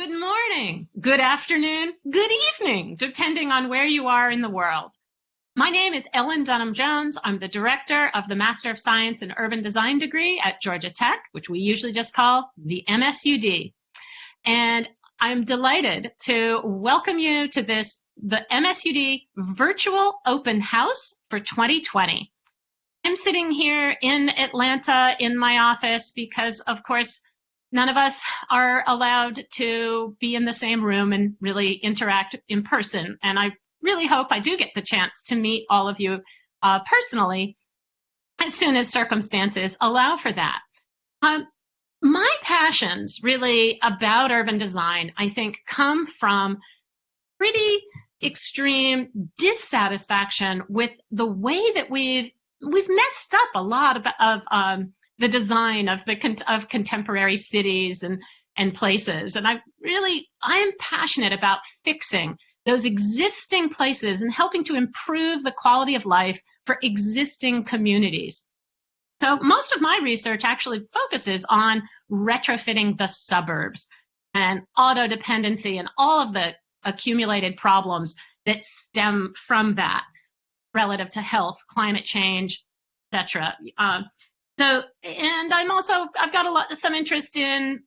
Good morning, good afternoon, good evening, depending on where you are in the world. My name is Ellen Dunham-Jones. I'm the director of the Master of Science in Urban Design degree at Georgia Tech, which we usually just call the MSUD. And I'm delighted to welcome you to the MSUD Virtual Open House for 2020. I'm sitting here in Atlanta in my office because, of course, none of us are allowed to be in the same room and really interact in person. And I really hope I do get the chance to meet all of you personally as soon as circumstances allow for that. My passions really about urban design, I think, come from pretty extreme dissatisfaction with the way that we've messed up a lot of the design of contemporary cities and places. And I am passionate about fixing those existing places and helping to improve the quality of life for existing communities. So most of my research actually focuses on retrofitting the suburbs and auto dependency and all of the accumulated problems that stem from that relative to health, climate change, etc. And I've got some interest in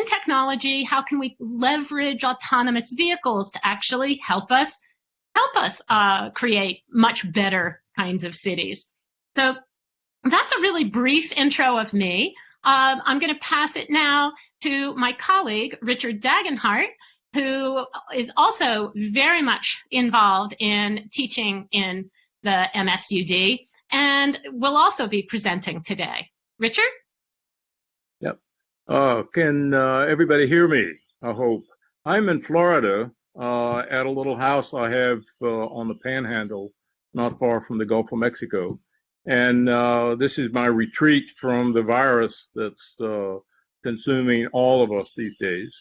technology. How can we leverage autonomous vehicles to actually help us create much better kinds of cities? So that's a really brief intro of me. I'm going to pass it now to my colleague, Richard Dagenhart, who is also very much involved in teaching in the MSUD and will also be presenting today. Richard? Yep. Can everybody hear me? I hope. I'm in Florida at a little house I have on the Panhandle, not far from the Gulf of Mexico. And this is my retreat from the virus that's consuming all of us these days.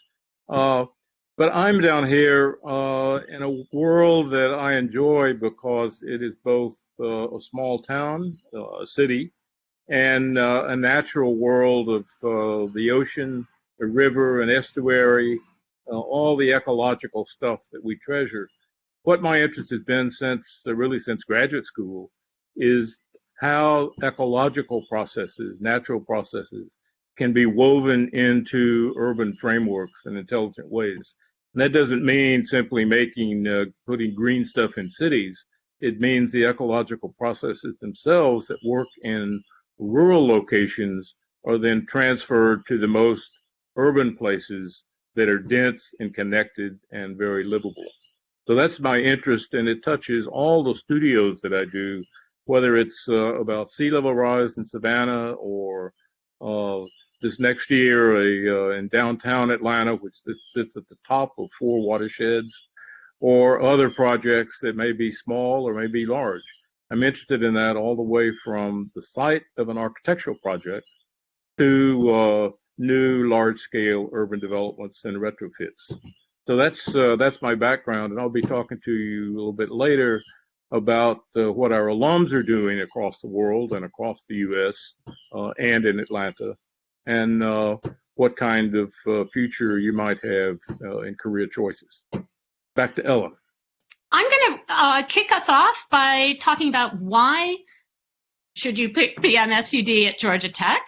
But I'm down here in a world that I enjoy because it is both a small town, a city, and a natural world of the ocean, a river, an estuary, all the ecological stuff that we treasure. What my interest has been since graduate school is how ecological processes, natural processes, can be woven into urban frameworks in intelligent ways. And that doesn't mean simply putting green stuff in cities. It means the ecological processes themselves that work in rural locations are then transferred to the most urban places that are dense and connected and very livable. So that's my interest, and it touches all the studios that I do, whether it's about sea level rise in Savannah or this next year in downtown Atlanta, which sits at the top of 4 watersheds, or other projects that may be small or may be large. I'm interested in that all the way from the site of an architectural project to new large-scale urban developments and retrofits. So that's my background, and I'll be talking to you a little bit later about what our alums are doing across the world and across the U.S. And in Atlanta, and what kind of future you might have in career choices. Back to Ellen. I'm going to kick us off by talking about why should you pick the MSUD at Georgia Tech.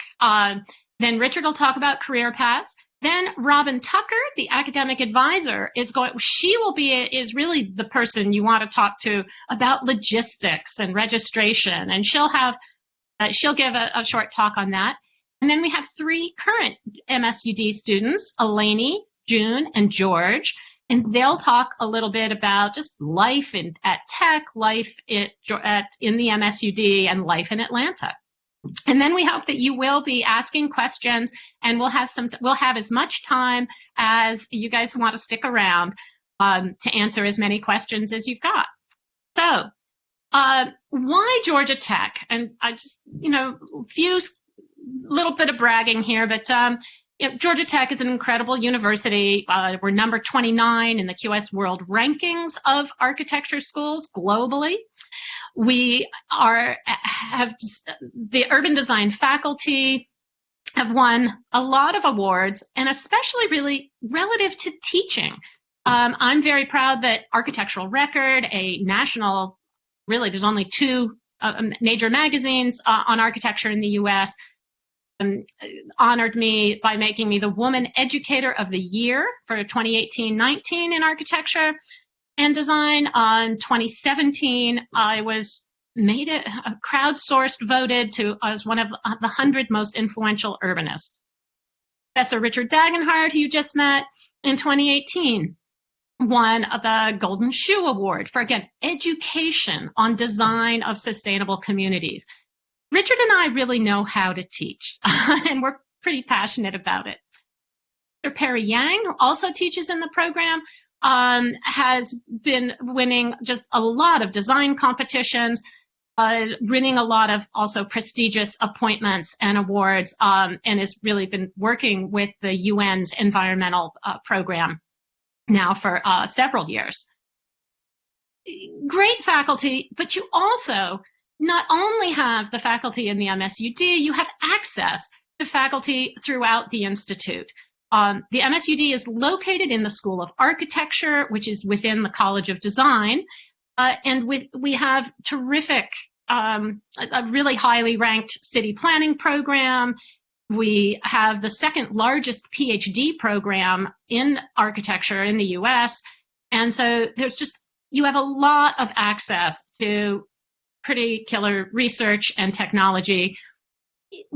Then Richard will talk about career paths. Then Robin Tucker, the academic advisor, is really the person you want to talk to about logistics and registration, and she'll give a short talk on that. And then we have 3 current MSUD students, Eleni, June, and George, and they'll talk a little bit about just life at Tech, life in the MSUD, and life in Atlanta. And then we hope that you will be asking questions, and we'll have as much time as you guys want to stick around to answer as many questions as you've got. So, why Georgia Tech? And I just, little bit of bragging here, but Georgia Tech is an incredible university. We're number 29 in the QS World Rankings of architecture schools globally. We have the urban design faculty have won a lot of awards, and especially really relative to teaching. I'm very proud that Architectural Record, a national, really there's only two major magazines on architecture in the U.S., honored me by making me the Woman Educator of the Year for 2018-19 in architecture and design. In 2017, I was made it crowdsourced, voted to as one of the 100 most influential urbanists. Professor Richard Dagenhart, who you just met, in 2018, won the Golden Shoe Award for, again, education on design of sustainable communities. Richard and I really know how to teach, and we're pretty passionate about it. Dr. Perry Yang, who also teaches in the program, has been winning just a lot of design competitions, winning a lot of also prestigious appointments and awards, and has really been working with the UN's environmental program now for several years. Great faculty, but you also not only have the faculty in the MSUD, you have access to faculty throughout the Institute. The MSUD is located in the School of Architecture, which is within the College of Design, and we have terrific, a really highly ranked city planning program. We have the second largest PhD program in architecture in the US. And so there's just, you have a lot of access to pretty killer research and technology.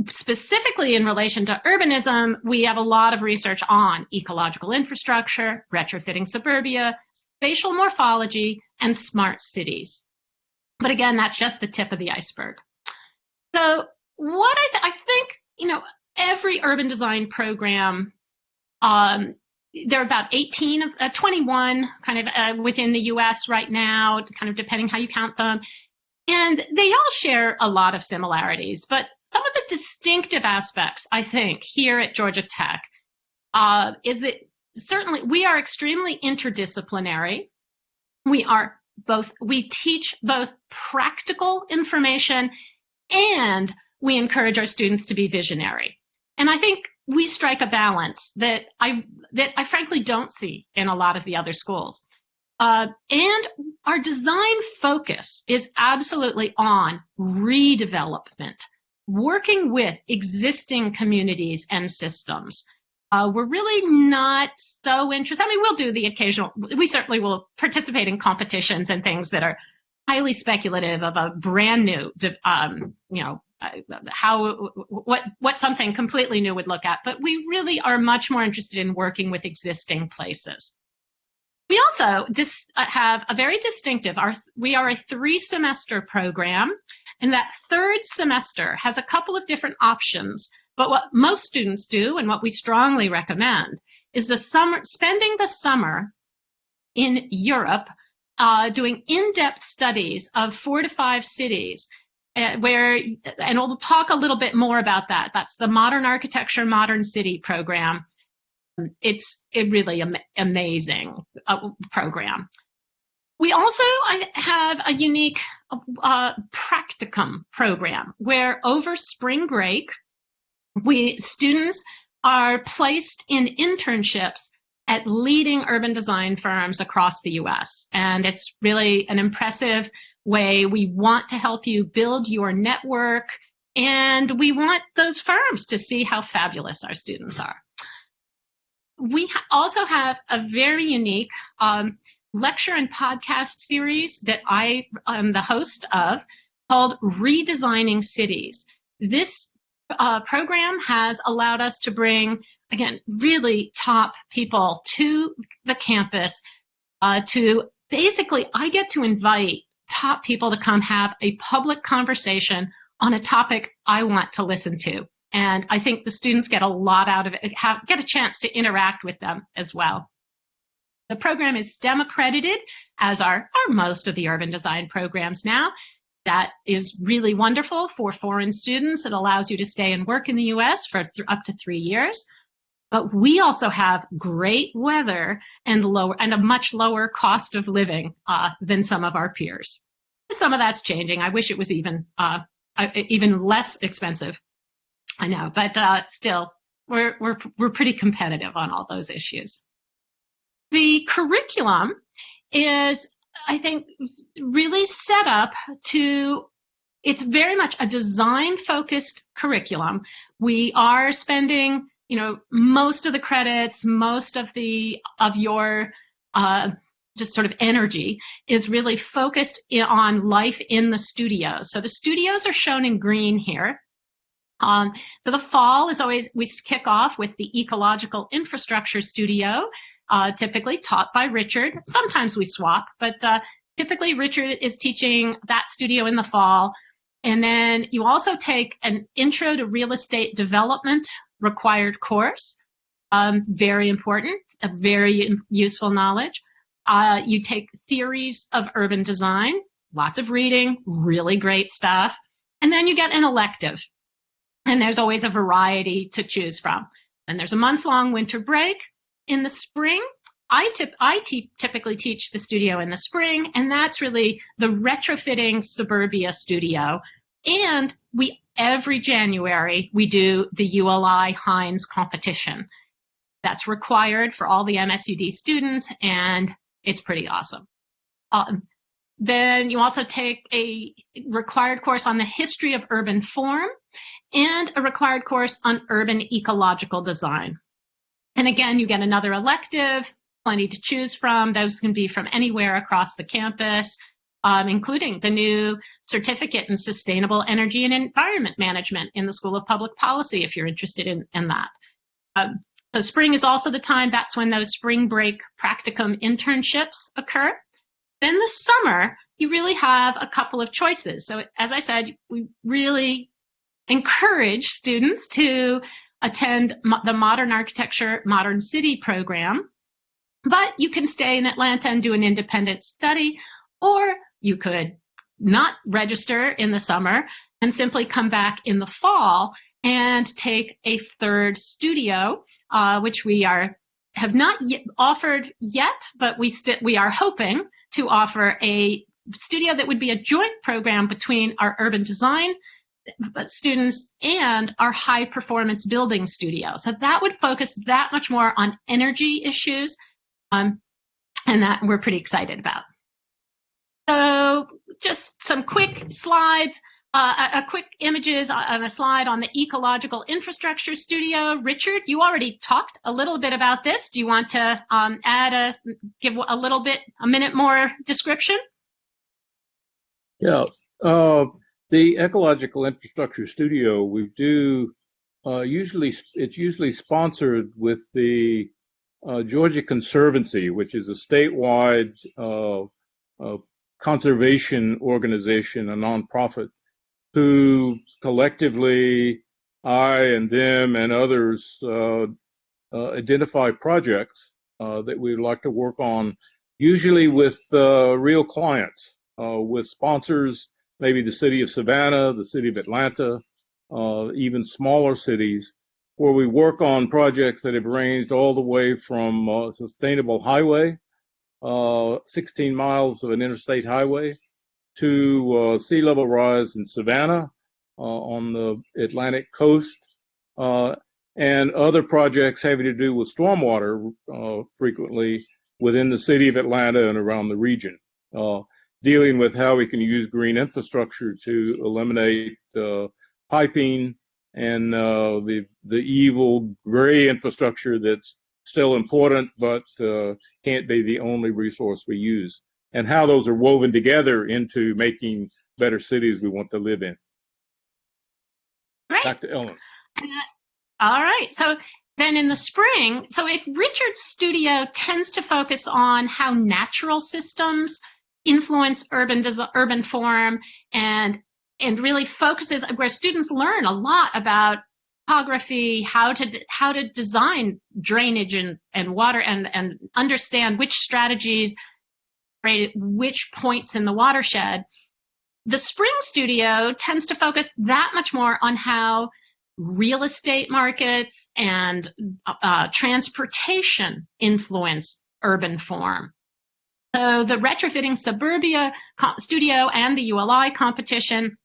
Specifically in relation to urbanism, we have a lot of research on ecological infrastructure, retrofitting suburbia, spatial morphology, and smart cities. But again, that's just the tip of the iceberg. So what I think, you know, every urban design program, there are about 21 kind of within the US right now, kind of depending how you count them. And they all share a lot of similarities, but some of the distinctive aspects, I think, here at Georgia Tech is that certainly we are extremely interdisciplinary. We teach both practical information and we encourage our students to be visionary. And I think we strike a balance that I frankly don't see in a lot of the other schools. And our design focus is absolutely on redevelopment, working with existing communities and systems. We're really not so interested. I mean, we'll do the occasional, we certainly will participate in competitions and things that are highly speculative of a brand new, what something completely new would look at. But we really are much more interested in working with existing places. We also have a very distinctive, we are a 3-semester program, and that third semester has a couple of different options. But what most students do, and what we strongly recommend, is spending the summer in Europe doing in-depth studies of 4 to 5 cities, and we'll talk a little bit more about that. That's the Modern Architecture, Modern City program. It's a really amazing program. We also have a unique practicum program where over spring break, students are placed in internships at leading urban design firms across the US. And it's really an impressive way. We want to help you build your network, and we want those firms to see how fabulous our students are. We also have a very unique lecture and podcast series that I am the host of called Redesigning Cities. This program has allowed us to bring, again, really top people to the campus to basically, I get to invite top people to come have a public conversation on a topic I want to listen to. And I think the students get a lot out of it, get a chance to interact with them as well. The program is STEM accredited, as are most of the urban design programs now. That is really wonderful for foreign students. It allows you to stay and work in the US for up to 3 years. But we also have great weather and a much lower cost of living than some of our peers. Some of that's changing. I wish it was even less expensive. I know, but still, we're pretty competitive on all those issues. The curriculum is, I think, really set up to, it's very much a design-focused curriculum. We are spending, most of the credits, most of your just sort of energy is really focused on life in the studios. So the studios are shown in green here. So the fall is always, we kick off with the Ecological Infrastructure Studio, typically taught by Richard. Sometimes we swap, but typically Richard is teaching that studio in the fall. And then you also take an Intro to Real Estate Development required course, very important, a very useful knowledge. You take Theories of Urban Design, lots of reading, really great stuff. And then you get an elective. And there's always a variety to choose from. And there's a month-long winter break in the spring. I typically teach the studio in the spring, and that's really the retrofitting suburbia studio. And every January, we do the ULI Hines competition. That's required for all the MSUD students, and it's pretty awesome. Then you also take a required course on the history of urban form and a required course on urban ecological design. And again, you get another elective, plenty to choose from. Those can be from anywhere across the campus, including the new certificate in sustainable energy and environment management in the School of Public Policy, if you're interested in that. So spring is also the time, that's when those spring break practicum internships occur. Then the summer, you really have a couple of choices. So as I said, we really encourage students to attend the Modern Architecture, Modern City program, but you can stay in Atlanta and do an independent study, or you could not register in the summer and simply come back in the fall and take a third studio, which we have not yet offered yet, but we are hoping to offer a studio that would be a joint program between our urban design students and our high performance building studio. So that would focus that much more on energy issues, and that we're pretty excited about. So just some quick slides, a quick images on a slide on the Ecological Infrastructure Studio. Richard, you already talked a little bit about this. Do you want to give a minute more description? Yeah. The Ecological Infrastructure Studio, it's usually sponsored with the Georgia Conservancy, which is a statewide conservation organization, a nonprofit, who collectively, I and them and others, identify projects that we'd like to work on, usually with real clients, with sponsors, maybe the city of Savannah, the city of Atlanta, even smaller cities, where we work on projects that have ranged all the way from a sustainable highway, 16 miles of an interstate highway, to sea level rise in Savannah on the Atlantic coast, and other projects having to do with stormwater, frequently within the city of Atlanta and around the region, dealing with how we can use green infrastructure to eliminate piping and the evil gray infrastructure that's still important but can't be the only resource we use, and how those are woven together into making better cities we want to live in. Great. Back to Ellen. All right. So then in the spring, so if Richard's studio tends to focus on how natural systems influence urban form and really focuses where students learn a lot about topography, how to design drainage and water and understand which strategies, which points in the watershed. The spring studio tends to focus that much more on how real estate markets and transportation influence urban form. So the retrofitting suburbia studio and the ULI competition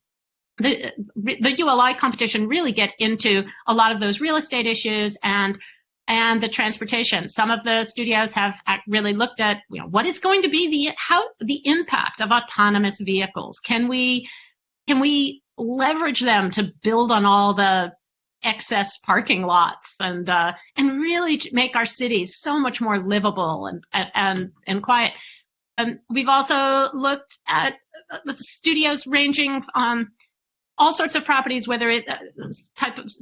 the ULI competition really get into a lot of those real estate issues and the transportation. Some of the studios have really looked at, what is going to be the impact of autonomous vehicles. Can we leverage them to build on all the excess parking lots and really make our cities so much more livable and quiet. We've also looked at studios ranging all sorts of properties, whether it's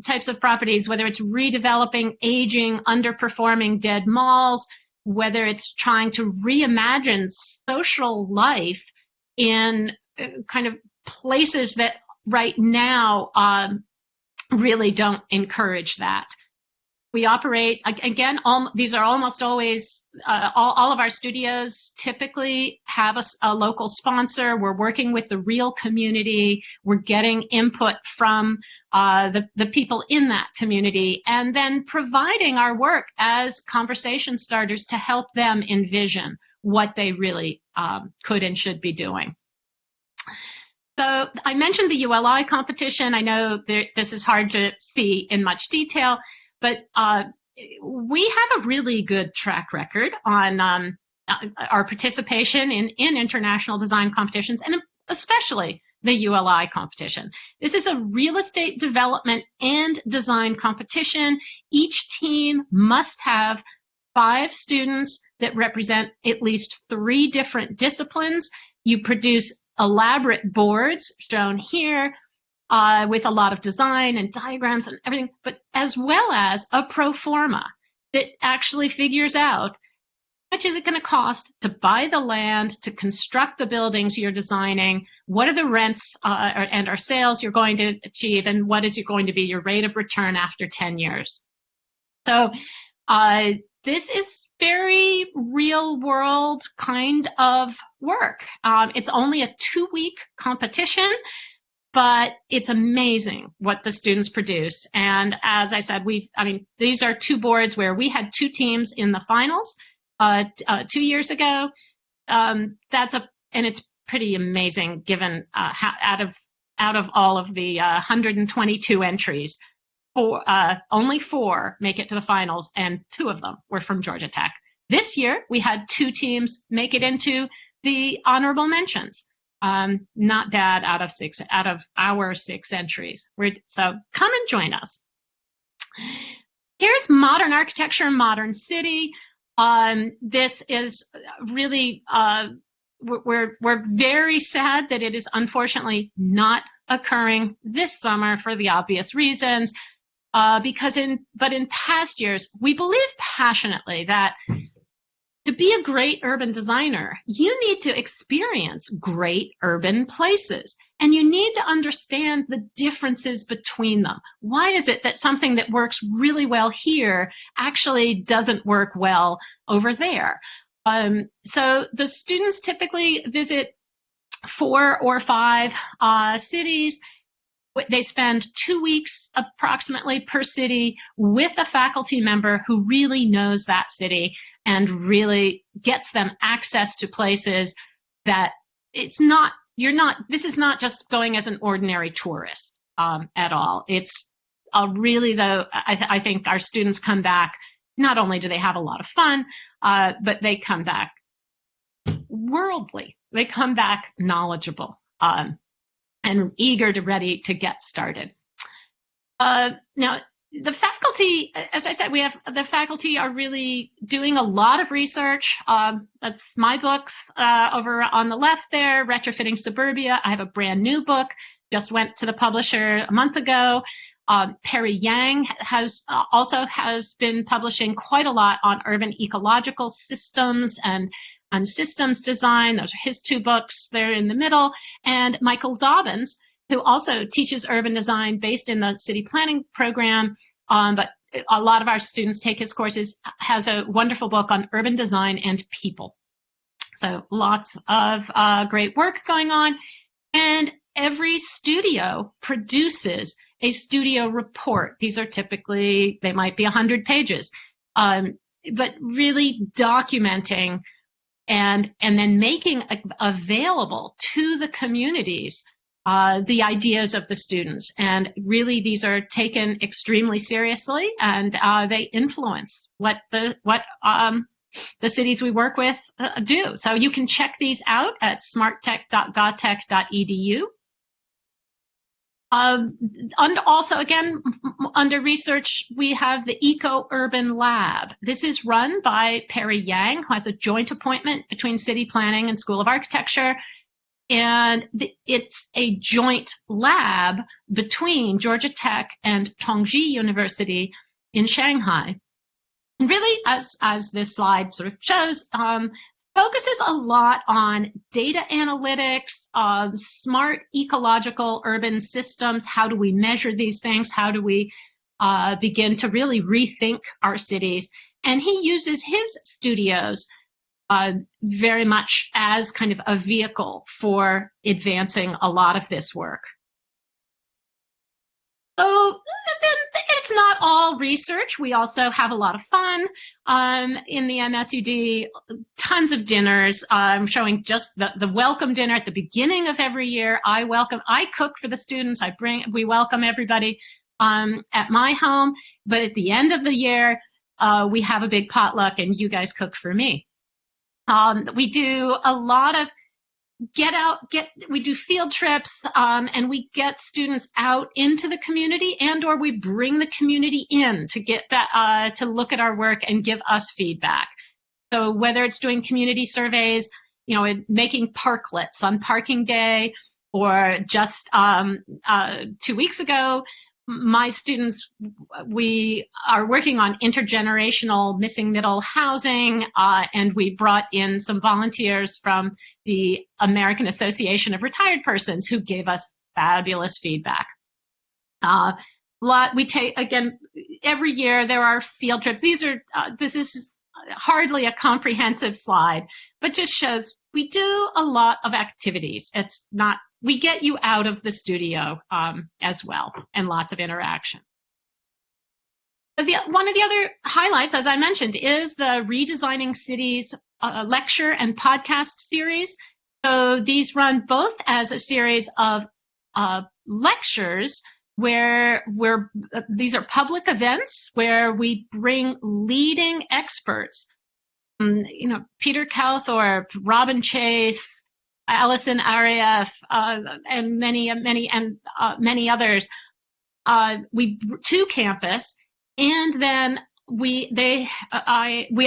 types of properties, whether it's redeveloping aging, underperforming dead malls, whether it's trying to reimagine social life in kind of places that right now really don't encourage that. We operate, again, these are almost always, all of our studios typically have a local sponsor. We're working with the real community. We're getting input from the people in that community, and then providing our work as conversation starters to help them envision what they really could and should be doing. So I mentioned the ULI competition. I know this is hard to see in much detail, but we have a really good track record on our participation in international design competitions, and especially the ULI competition. This is a real estate development and design competition. Each team must have 5 students that represent at least 3 different disciplines. You produce elaborate boards shown here with a lot of design and diagrams and everything, but as well as a pro forma that actually figures out how much is it going to cost to buy the land, to construct the buildings you're designing, what are the rents and our sales you're going to achieve, and what is going to be your rate of return after 10 years. So this is very real world kind of work. It's only a 2-week competition, but it's amazing what the students produce. And as I said, these are 2 boards where we had 2 teams in the finals 2 years ago. And it's pretty amazing given how out of all of the 122 entries, only 4 make it to the finals, and 2 of them were from Georgia Tech. This year, we had 2 teams make it into the honorable mentions. Not bad out of our 6 entries. So come and join us. Here's modern architecture, modern city. This is really, we're very sad that it is unfortunately not occurring this summer for the obvious reasons. But in past years, we believe passionately that to be a great urban designer, you need to experience great urban places, and you need to understand the differences between them. Why is it that something that works really well here actually doesn't work well over there? So the students typically visit 4 or 5 cities. They spend 2 weeks approximately per city with a faculty member who really knows that city and really gets them access to places that this is not just going as an ordinary tourist at all. It's really, though, I think our students come back, not only do they have a lot of fun, but they come back worldly. They come back knowledgeable. And ready to get started. Now, the faculty, as I said, the faculty are really doing a lot of research. That's my books over on the left there, Retrofitting Suburbia. I have a brand new book, just went to the publisher a month ago. Perry Yang has been publishing quite a lot on urban ecological systems and systems design. Those are his 2 books there in the middle. And Michael Dobbins, who also teaches urban design based in the city planning program, but a lot of our students take his courses, has a wonderful book on urban design and people. So lots of great work going on. And every studio produces a studio report. These are typically, they might be 100 pages, but really documenting and then making available to the communities the ideas of the students. And really, these are taken extremely seriously, and they influence what the cities we work with do. So you can check these out at smarttech.gotech.edu. And also, again, under research, we have the Eco-Urban Lab. This is run by Perry Yang, who has a joint appointment between City Planning and School of Architecture. And it's a joint lab between Georgia Tech and Tongji University in Shanghai. And really, as this slide sort of shows, focuses a lot on data analytics, smart ecological urban systems. How do we measure these things? How do we begin to really rethink our cities? And he uses his studios very much as kind of a vehicle for advancing a lot of this work. So it's not all research. We also have a lot of fun in the MSUD, tons of dinners. I'm showing just the welcome dinner at the beginning of every year. I cook for the students. We welcome everybody at my home. But at the end of the year, we have a big potluck and you guys cook for me. We do a lot of we do field trips, and we get students out into the community, or we bring the community in to get that, to look at our work and give us feedback. So whether it's doing community surveys, making parklets on parking day, or just 2 weeks ago, my students, we are working on intergenerational missing middle housing, and we brought in some volunteers from the American Association of Retired Persons who gave us fabulous feedback. We take, again, every year there are field trips. This is hardly a comprehensive slide, but just shows we do a lot of activities. We get you out of the studio as well, and lots of interaction. One of the other highlights, as I mentioned, is the Redesigning Cities lecture and podcast series. So these run both as a series of lectures where these are public events where we bring leading experts, Peter Calthorpe, Robin Chase, Alison Arieff, and many others, to campus, and then we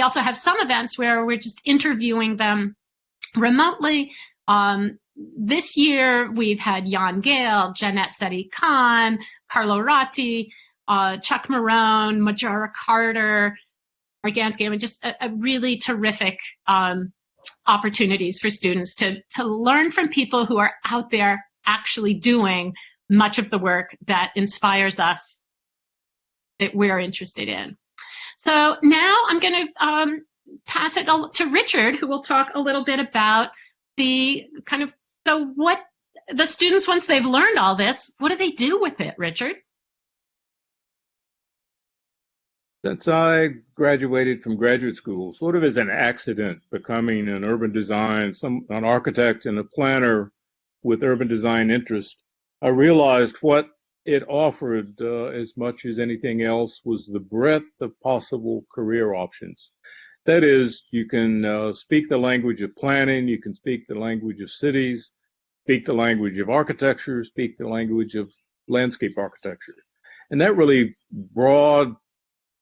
also have some events where we're just interviewing them remotely. This year we've had Jan Gale, Jeanette Sethi-Khan, Carlo Ratti, Chuck Marone, Majara Carter, Margansky. I mean, just a really terrific opportunities for students to learn from people who are out there actually doing much of the work that inspires us, that we're interested in. So now I'm going to pass it to Richard, who will talk a little bit about what the students, once they've learned all this, what do they do with it, Richard? Since I graduated from graduate school, sort of as an accident, becoming an urban design, an architect and a planner with urban design interest, I realized what it offered as much as anything else was the breadth of possible career options. That is, you can speak the language of planning, you can speak the language of cities, speak the language of architecture, speak the language of landscape architecture. And that really broad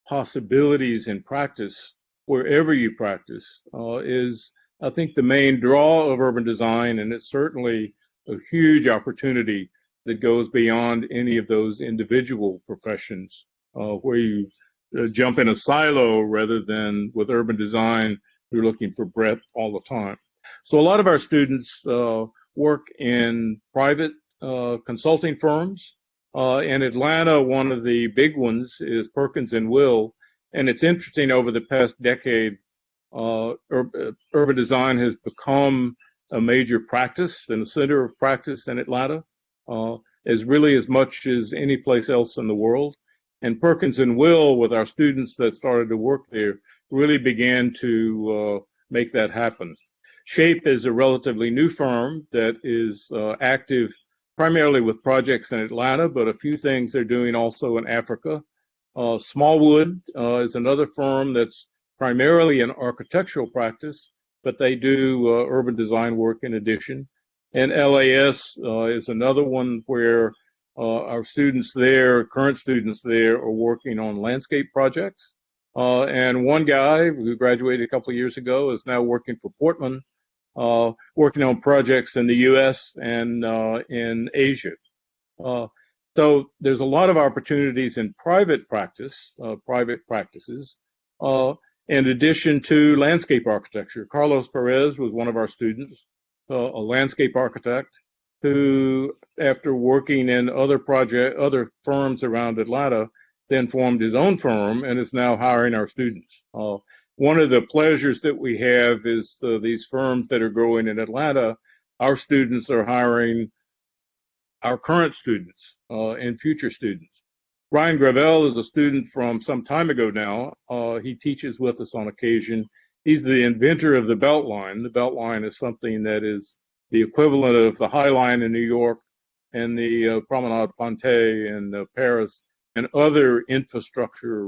possibilities in practice, wherever you practice, is, I think, the main draw of urban design, and it's certainly a huge opportunity that goes beyond any of those individual professions where you jump in a silo rather than with urban design, you're looking for breadth all the time. So a lot of our students work in private consulting firms. In Atlanta, one of the big ones is Perkins and Will, and it's interesting, over the past decade, urban design has become a major practice and a center of practice in Atlanta, as really as much as any place else in the world. And Perkins and Will, with our students that started to work there, really began to make that happen. SHAPE is a relatively new firm that is active primarily with projects in Atlanta, but a few things they're doing also in Africa. Smallwood is another firm that's primarily an architectural practice, but they do urban design work in addition. And LAS is another one where our students there, current students there, are working on landscape projects. And one guy who graduated a couple of years ago is now working for Portman, working on projects in the U.S. and in Asia. So there's a lot of opportunities in private practice, private practices, in addition to landscape architecture. Carlos Perez was one of our students, a landscape architect, who, after working in other firms around Atlanta, then formed his own firm and is now hiring our students. One of the pleasures that we have is these firms that are growing in Atlanta, our students are hiring our current students and future students. Ryan Gravel is a student from some time ago now. He teaches with us on occasion. He's the inventor of the Beltline. The Beltline is something that is the equivalent of the High Line in New York and the Promenade Ponte and Paris and other infrastructure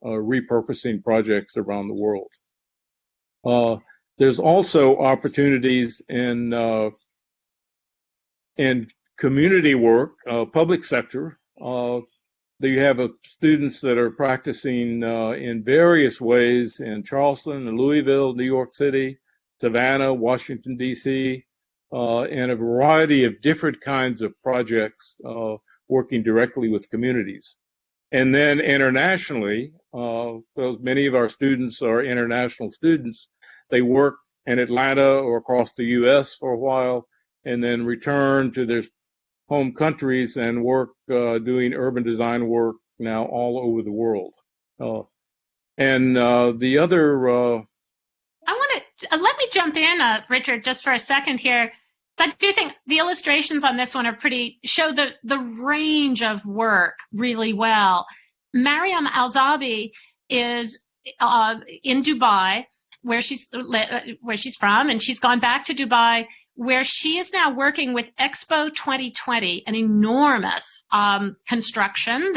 repurposing projects around the world. There's also opportunities in community work, public sector. You have students that are practicing in various ways in Charleston, Louisville, New York City, Savannah, Washington, D.C., and a variety of different kinds of projects working directly with communities. And then internationally, many of our students are international students. They work in Atlanta or across the U.S. for a while and then return to their home countries and work doing urban design work now all over the world. The other... let me jump in, Richard, just for a second here. I do think the illustrations on this one show the range of work really well. Mariam Alzabi is in Dubai, where she's from, and she's gone back to Dubai, where she is now working with Expo 2020, an enormous construction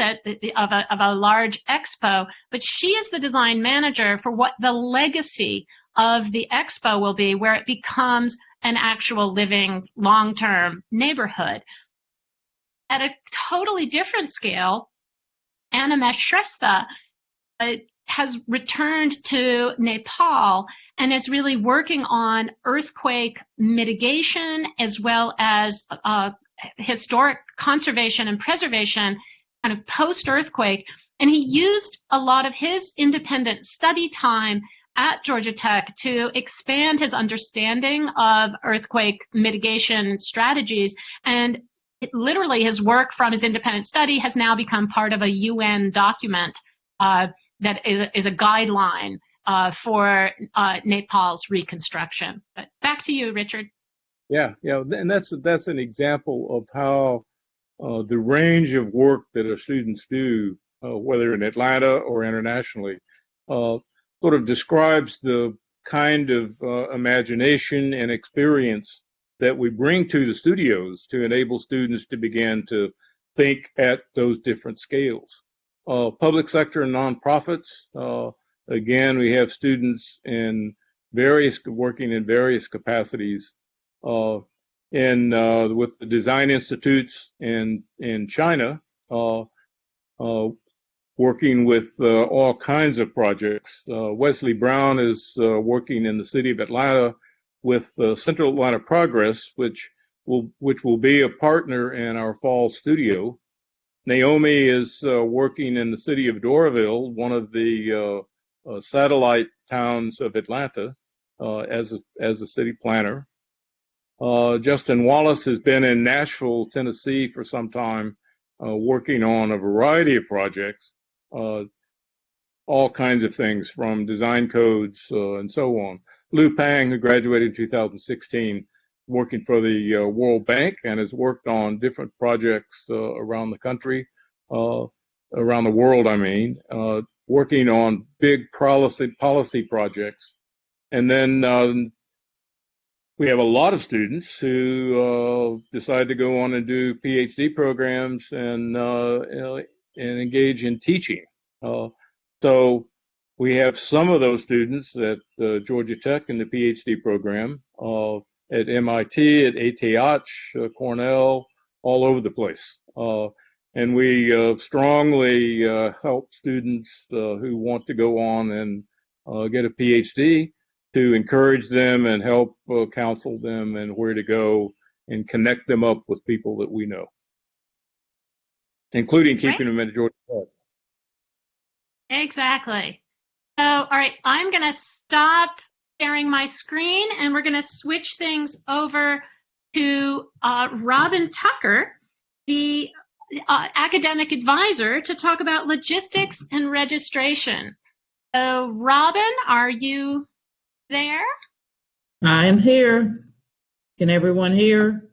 of a large expo. But she is the design manager for what the legacy of the expo will be, where it becomes an actual living long-term neighborhood. At a totally different scale, Animesh Shrestha has returned to Nepal and is really working on earthquake mitigation as well as historic conservation and preservation kind of post-earthquake. And he used a lot of his independent study time at Georgia Tech to expand his understanding of earthquake mitigation strategies. And literally his work from his independent study has now become part of a UN document that is a guideline for Nepal's reconstruction. But back to you, Richard. Yeah, and that's an example of how the range of work that our students do, whether in Atlanta or internationally, sort of describes the kind of imagination and experience that we bring to the studios to enable students to begin to think at those different scales. Public sector and nonprofits, again, we have students working in various capacities with the design institutes in China, working with all kinds of projects. Wesley Brown is working in the city of Atlanta with Central Atlanta Progress, which will be a partner in our fall studio. Naomi is working in the city of Doraville, one of the satellite towns of Atlanta, as a city planner. Justin Wallace has been in Nashville, Tennessee for some time, working on a variety of projects, all kinds of things from design codes and so on. Lou Pang, who graduated in 2016, working for the World Bank and has worked on different projects around the country, around the world, working on big policy projects. And then we have a lot of students who decide to go on and do PhD programs and engage in teaching. So we have some of those students at Georgia Tech in the PhD program, at MIT, at ETH, Cornell, all over the place. And we strongly help students who want to go on and get a PhD to encourage them and help counsel them and where to go and connect them up with people that we know, including keeping them at Georgia Tech. Exactly. So, all right, I'm going to stop sharing my screen and we're going to switch things over to Robin Tucker, the academic advisor, to talk about logistics and registration. So, Robin, are you there? I am here. Can everyone hear?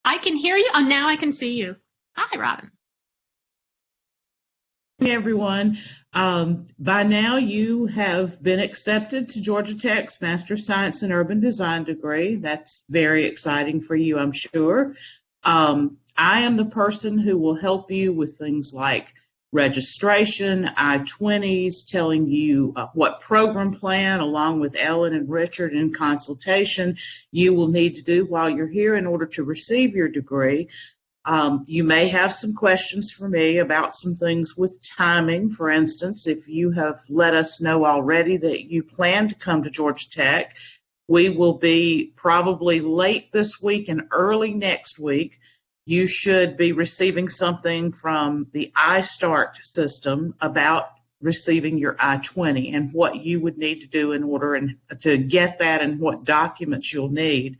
I can hear you. Oh, now I can see you. Hi, Robin. Everyone, by now you have been accepted to Georgia Tech's Master of Science in Urban Design degree. That's very exciting for you, I'm sure. I am the person who will help you with things like registration, I-20s, telling you what program plan, along with Ellen and Richard in consultation, you will need to do while you're here in order to receive your degree. You may have some questions for me about some things with timing. For instance, if you have let us know already that you plan to come to Georgia Tech, we will be probably late this week and early next week. You should be receiving something from the iStart system about receiving your I-20 and what you would need to do in order to get that and what documents you'll need.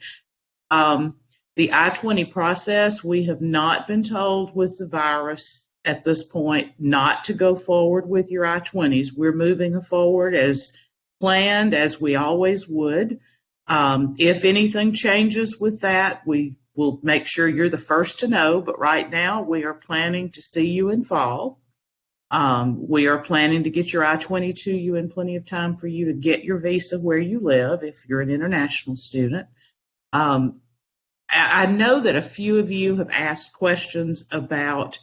The I-20 process, we have not been told with the virus at this point not to go forward with your I-20s. We're moving forward as planned, as we always would. If anything changes with that, we will make sure you're the first to know. But right now, we are planning to see you in fall. We are planning to get your I-20 to you in plenty of time for you to get your visa where you live if you're an international student. I know that a few of you have asked questions about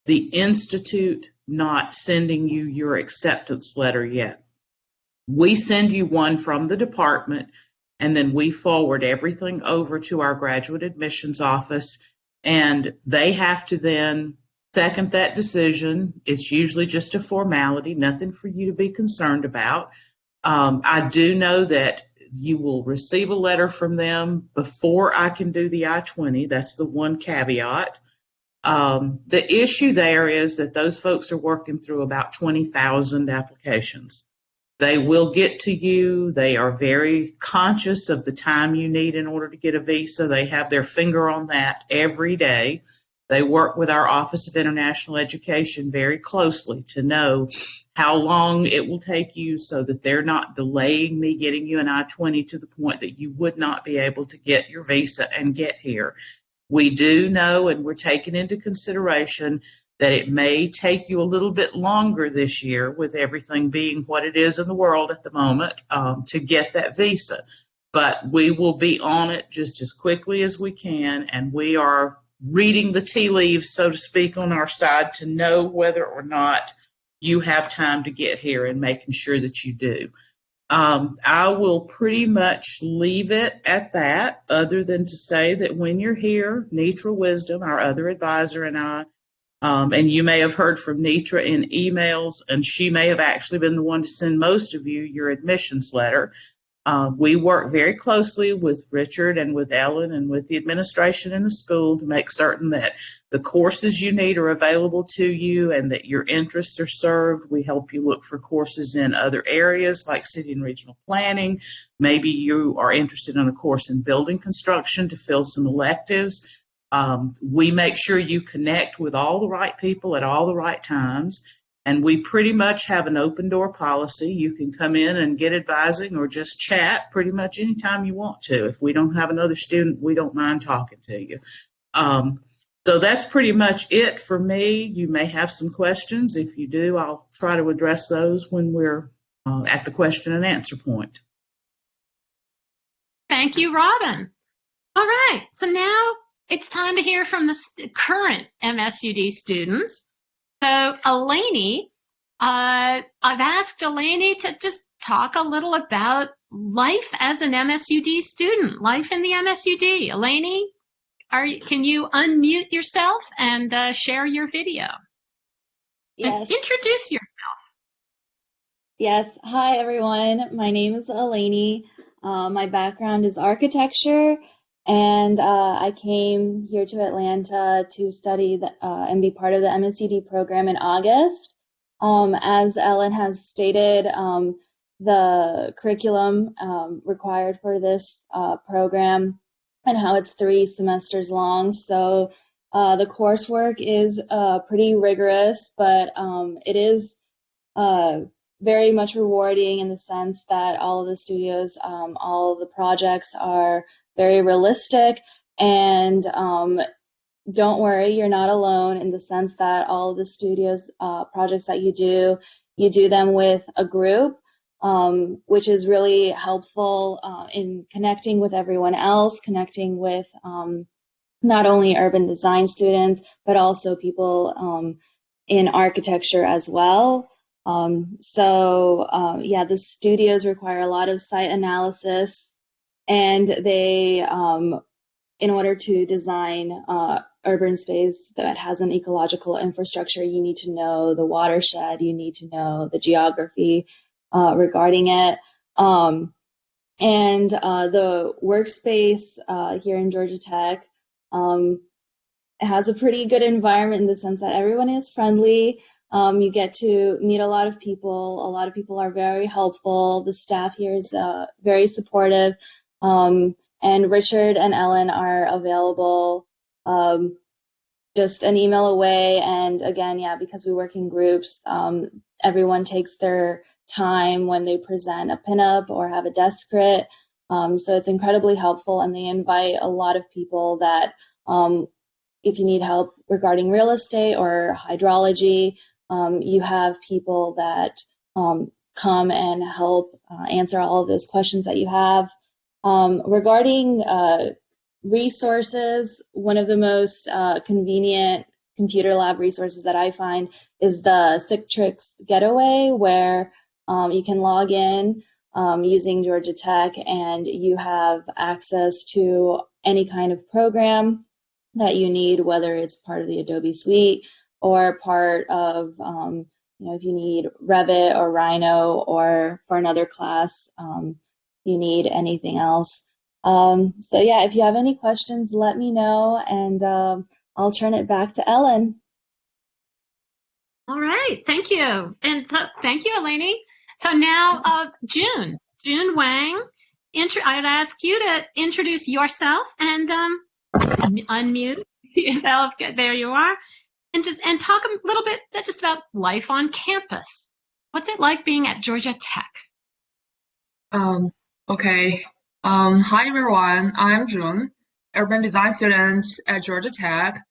the Institute not sending you your acceptance letter yet. We send you one from the department, and then we forward everything over to our graduate admissions office, and they have to then second that decision. It's usually just a formality, nothing for you to be concerned about. I do know that you will receive a letter from them before I can do the I-20. That's the one caveat. The issue there is that those folks are working through about 20,000 applications. They will get to you. They are very conscious of the time you need in order to get a visa. They have their finger on that every day. They work with our Office of International Education very closely to know how long it will take you so that they're not delaying me getting you an I-20 to the point that you would not be able to get your visa and get here. We do know, and we're taking into consideration, that it may take you a little bit longer this year with everything being what it is in the world at the moment to get that visa. But we will be on it just as quickly as we can, and we are reading the tea leaves, so to speak, on our side to know whether or not you have time to get here and making sure that you do. I will pretty much leave it at that, other than to say that when you're here, Netra Wisdom, our other advisor, and I, and you may have heard from Netra in emails, and she may have actually been the one to send most of you your admissions letter. We work very closely with Richard and with Ellen and with the administration in the school to make certain that the courses you need are available to you and that your interests are served. We help you look for courses in other areas like city and regional planning. Maybe you are interested in a course in building construction to fill some electives. We make sure you connect with all the right people at all the right times. And we pretty much have an open door policy. You can come in and get advising or just chat pretty much anytime you want to. If we don't have another student, we don't mind talking to you. So that's pretty much it for me. You may have some questions. If you do, I'll try to address those when we're at the question and answer point. thank you, Robin. All right, so now it's time to hear from the current MSUD students. So Eleni, I've asked Eleni to just talk a little about life as an MSUD student, life in the MSUD. Eleni, can you unmute yourself and share your video? Yes. And introduce yourself. Yes. Hi, everyone. My name is Eleni. My background is architecture, and I came here to Atlanta to study and be part of the MSUD program in August. As Ellen has stated, the curriculum required for this program and how it's 3 semesters long. So the coursework is pretty rigorous, but it is very much rewarding in the sense that all of the studios, all of the projects are very realistic, and don't worry, you're not alone in the sense that all of the studios projects that you do them with a group, which is really helpful in connecting with everyone else, connecting with not only urban design students, but also people in architecture as well. Yeah, the studios require a lot of site analysis, and they, in order to design urban space that has an ecological infrastructure, you need to know the watershed, you need to know the geography regarding it. The workspace here in Georgia Tech has a pretty good environment in the sense that everyone is friendly. You get to meet a lot of people. A lot of people are very helpful. The staff here is very supportive. And Richard and Ellen are available just an email away. And again, yeah, because we work in groups, everyone takes their time when they present a pinup or have a desk crit. So it's incredibly helpful, and they invite a lot of people that if you need help regarding real estate or hydrology, you have people that come and help answer all of those questions that you have. Regarding resources, one of the most convenient computer lab resources that I find is the Citrix Getaway, where you can log in using Georgia Tech, and you have access to any kind of program that you need, whether it's part of the Adobe Suite or part of, if you need Revit or Rhino, or for another class, you need anything else. So yeah, if you have any questions, let me know, and I'll turn it back to Ellen. All right, thank you. And so thank you, Eleni. So now, June Wang, I'd ask you to introduce yourself and unmute yourself. There you are. And talk a little bit just about life on campus. What's it like being at Georgia Tech? Okay. Hi everyone, I'm June, urban design student at Georgia Tech.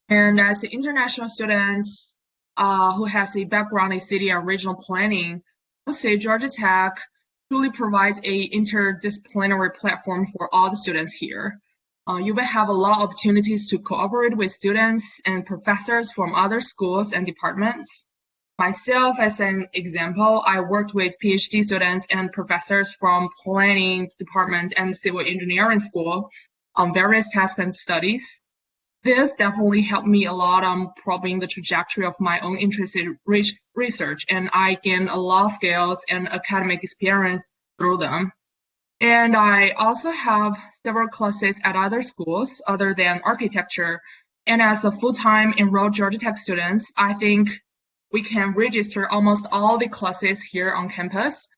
And as an international student who has a background in city and regional planning, I would say Georgia Tech truly provides a interdisciplinary platform for all the students here. You will have a lot of opportunities to cooperate with students and professors from other schools and departments. Myself, as an example, I worked with PhD students and professors from planning department and civil engineering school on various tasks and studies. This definitely helped me a lot on probing the trajectory of my own interest in research, and I gained a lot of skills and academic experience through them. And I also have several classes at other schools other than architecture. And as a full-time enrolled Georgia Tech student, I think we can register almost all the classes here on campus.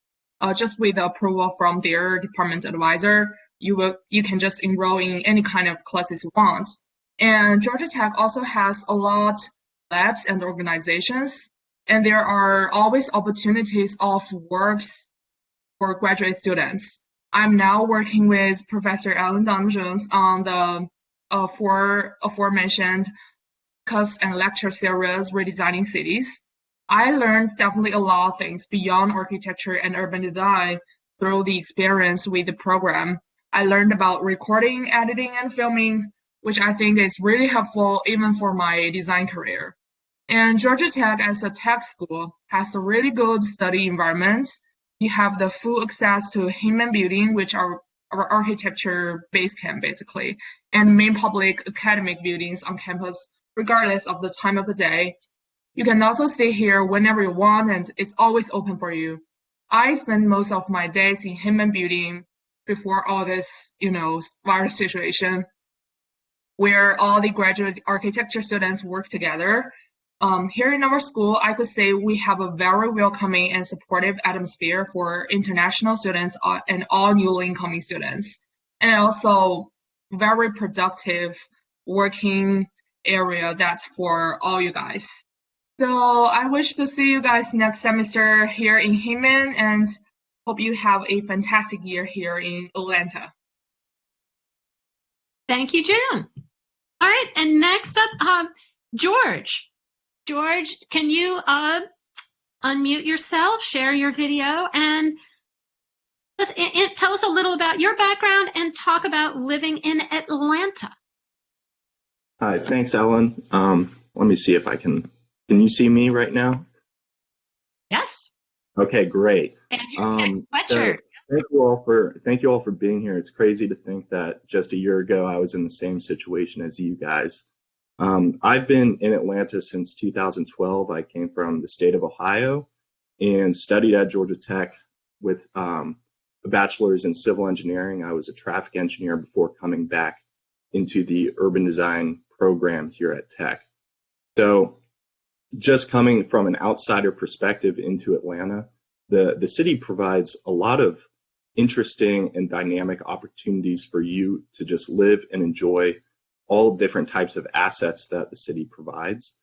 Just with the approval from their department advisor, you can just enroll in any kind of classes you want. And Georgia Tech also has a lot of labs and organizations, and there are always opportunities of works for graduate students. I'm now working with Professor Ellen Dunham-Jones on the aforementioned course and lecture series, Redesigning Cities. I learned definitely a lot of things beyond architecture and urban design through the experience with the program. I learned about recording, editing, and filming, which I think is really helpful even for my design career. And Georgia Tech, as a tech school, has a really good study environment. You have the full access to Hinman Building, which are our architecture base camp, basically, and main public academic buildings on campus, regardless of the time of the day. You can also stay here whenever you want, and it's always open for you. I spend most of my days in Hinman Building before all this, virus situation, where all the graduate architecture students work together. Here in our school, I could say we have a very welcoming and supportive atmosphere for international students and all newly incoming students, and also very productive working area that's for all you guys. So I wish to see you guys next semester here in Hinman, and hope you have a fantastic year here in Atlanta. Thank you, June. All right, and next up, George. George, can you unmute yourself, share your video, and tell us a little about your background and talk about living in Atlanta. Hi, thanks, Ellen. Let me see if I can you see me right now? Yes. Okay, great. And your sweatshirt. Thank you all for being here. It's crazy to think that just a year ago I was in the same situation as you guys. I've been in Atlanta since 2012. I came from the state of Ohio and studied at Georgia Tech with a bachelor's in civil engineering. I was a traffic engineer before coming back into the urban design program here at Tech. So just coming from an outsider perspective into Atlanta, the city provides a lot of interesting and dynamic opportunities for you to just live and enjoy all different types of assets that the city provides.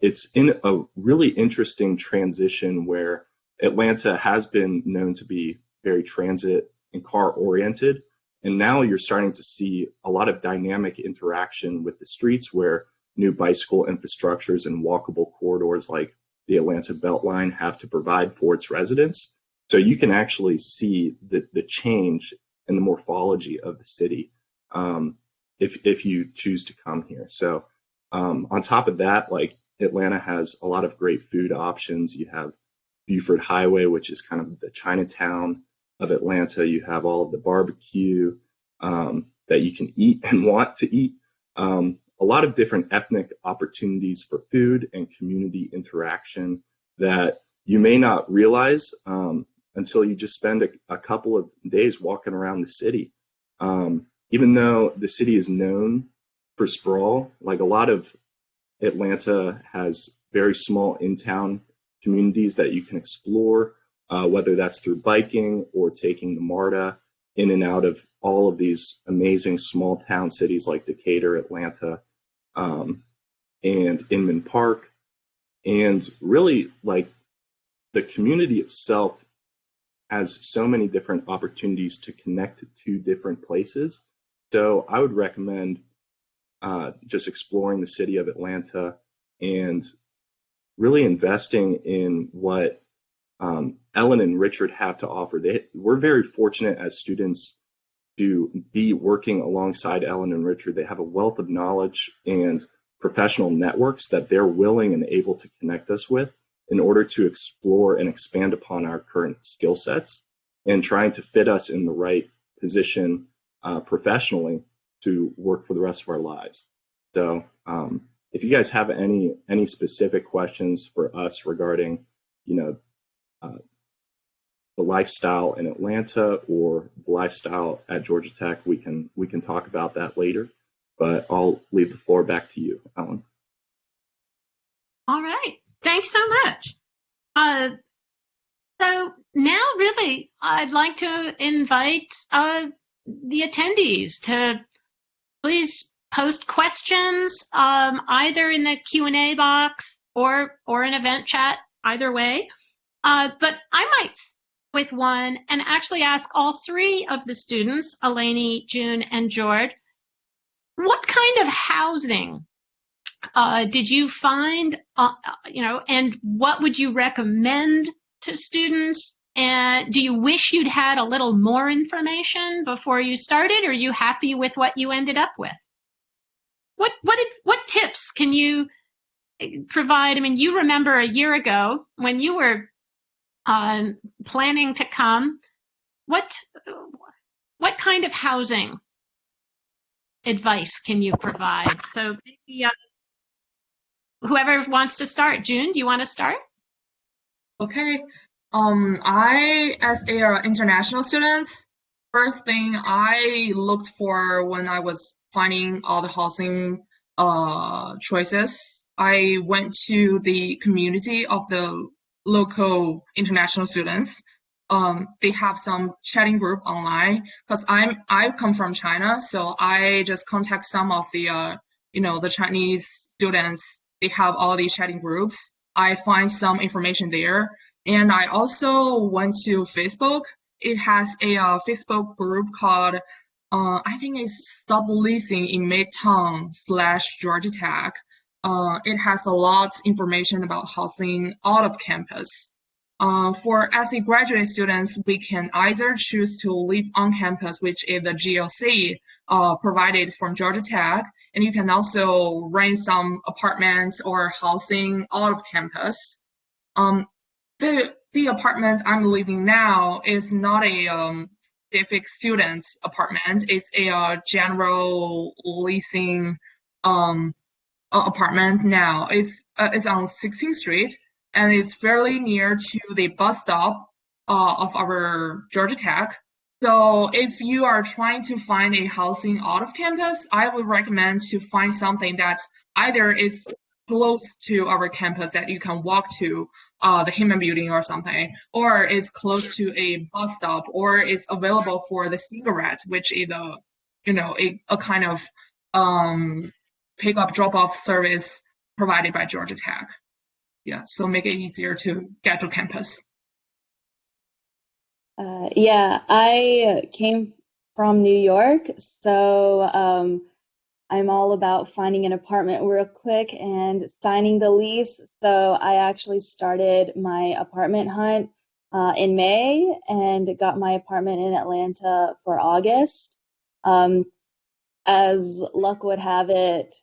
It's in a really interesting transition where Atlanta has been known to be very transit and car oriented. And now you're starting to see a lot of dynamic interaction with the streets where new bicycle infrastructures and walkable corridors like the Atlanta Beltline have to provide for its residents. So you can actually see the change in the morphology of the city if you choose to come here. So on top of that, like Atlanta has a lot of great food options. You have Buford Highway, which is kind of the Chinatown of Atlanta. You have all of the barbecue that you can eat and want to eat. A lot of different ethnic opportunities for food and community interaction that you may not realize until you just spend a couple of days walking around the city. Even though the city is known for sprawl, like a lot of Atlanta has very small in-town communities that you can explore, whether that's through biking or taking the MARTA in and out of all of these amazing small town cities like Decatur, Atlanta, and Inman Park. And really, like, the community itself has so many different opportunities to connect to different places. So I would recommend just exploring the city of Atlanta and really investing in what Ellen and Richard have to offer. We're very fortunate as students to be working alongside Ellen and Richard. They have a wealth of knowledge and professional networks that they're willing and able to connect us with in order to explore and expand upon our current skill sets and trying to fit us in the right position professionally to work for the rest of our lives. So if you guys have any specific questions for us regarding, the lifestyle in Atlanta or the lifestyle at Georgia Tech, we can talk about that later. But I'll leave the floor back to you, Ellen. All right. Thanks so much. So now really I'd like to invite the attendees to please post questions either in the Q&A box or an event chat, either way. But I might with one and actually ask all three of the students, Eleni, June, and George, what kind of housing did you find, and what would you recommend to students And do you wish you'd had a little more information before you started, or are you happy with what you ended up with? What tips can you provide? I mean, you remember a year ago when you were planning to come, what kind of housing advice can you provide? So maybe whoever wants to start. June, do you want to start? Okay. I, as a international student, first thing I looked for when I was finding all the housing choices, I went to the community of the local international students. They have some chatting group online because I come from China, so I just contact some of the the Chinese students. They have all these chatting groups. I find some information there, and I also went to Facebook. It has a Facebook group called I think it's Stop Leasing in Midtown / Georgia Tech. It has a lot of information about housing out of campus. As a graduate students, we can either choose to live on campus, which is the GLC provided from Georgia Tech, and you can also rent some apartments or housing out of campus. The apartment I'm living now is not a specific student apartment. It's a general leasing apartment now. It's on 16th Street, and it's fairly near to the bus stop of our Georgia Tech. So if you are trying to find a housing out of campus, I would recommend to find something that's either is close to our campus that you can walk to the Hillman Building or something, or is close to a bus stop, or is available for the cigarette, which is a kind of pick up drop off service provided by Georgia Tech. Yeah, so make it easier to get to campus. Yeah, I came from New York, so I'm all about finding an apartment real quick and signing the lease. So I actually started my apartment hunt in May and got my apartment in Atlanta for August. As luck would have it,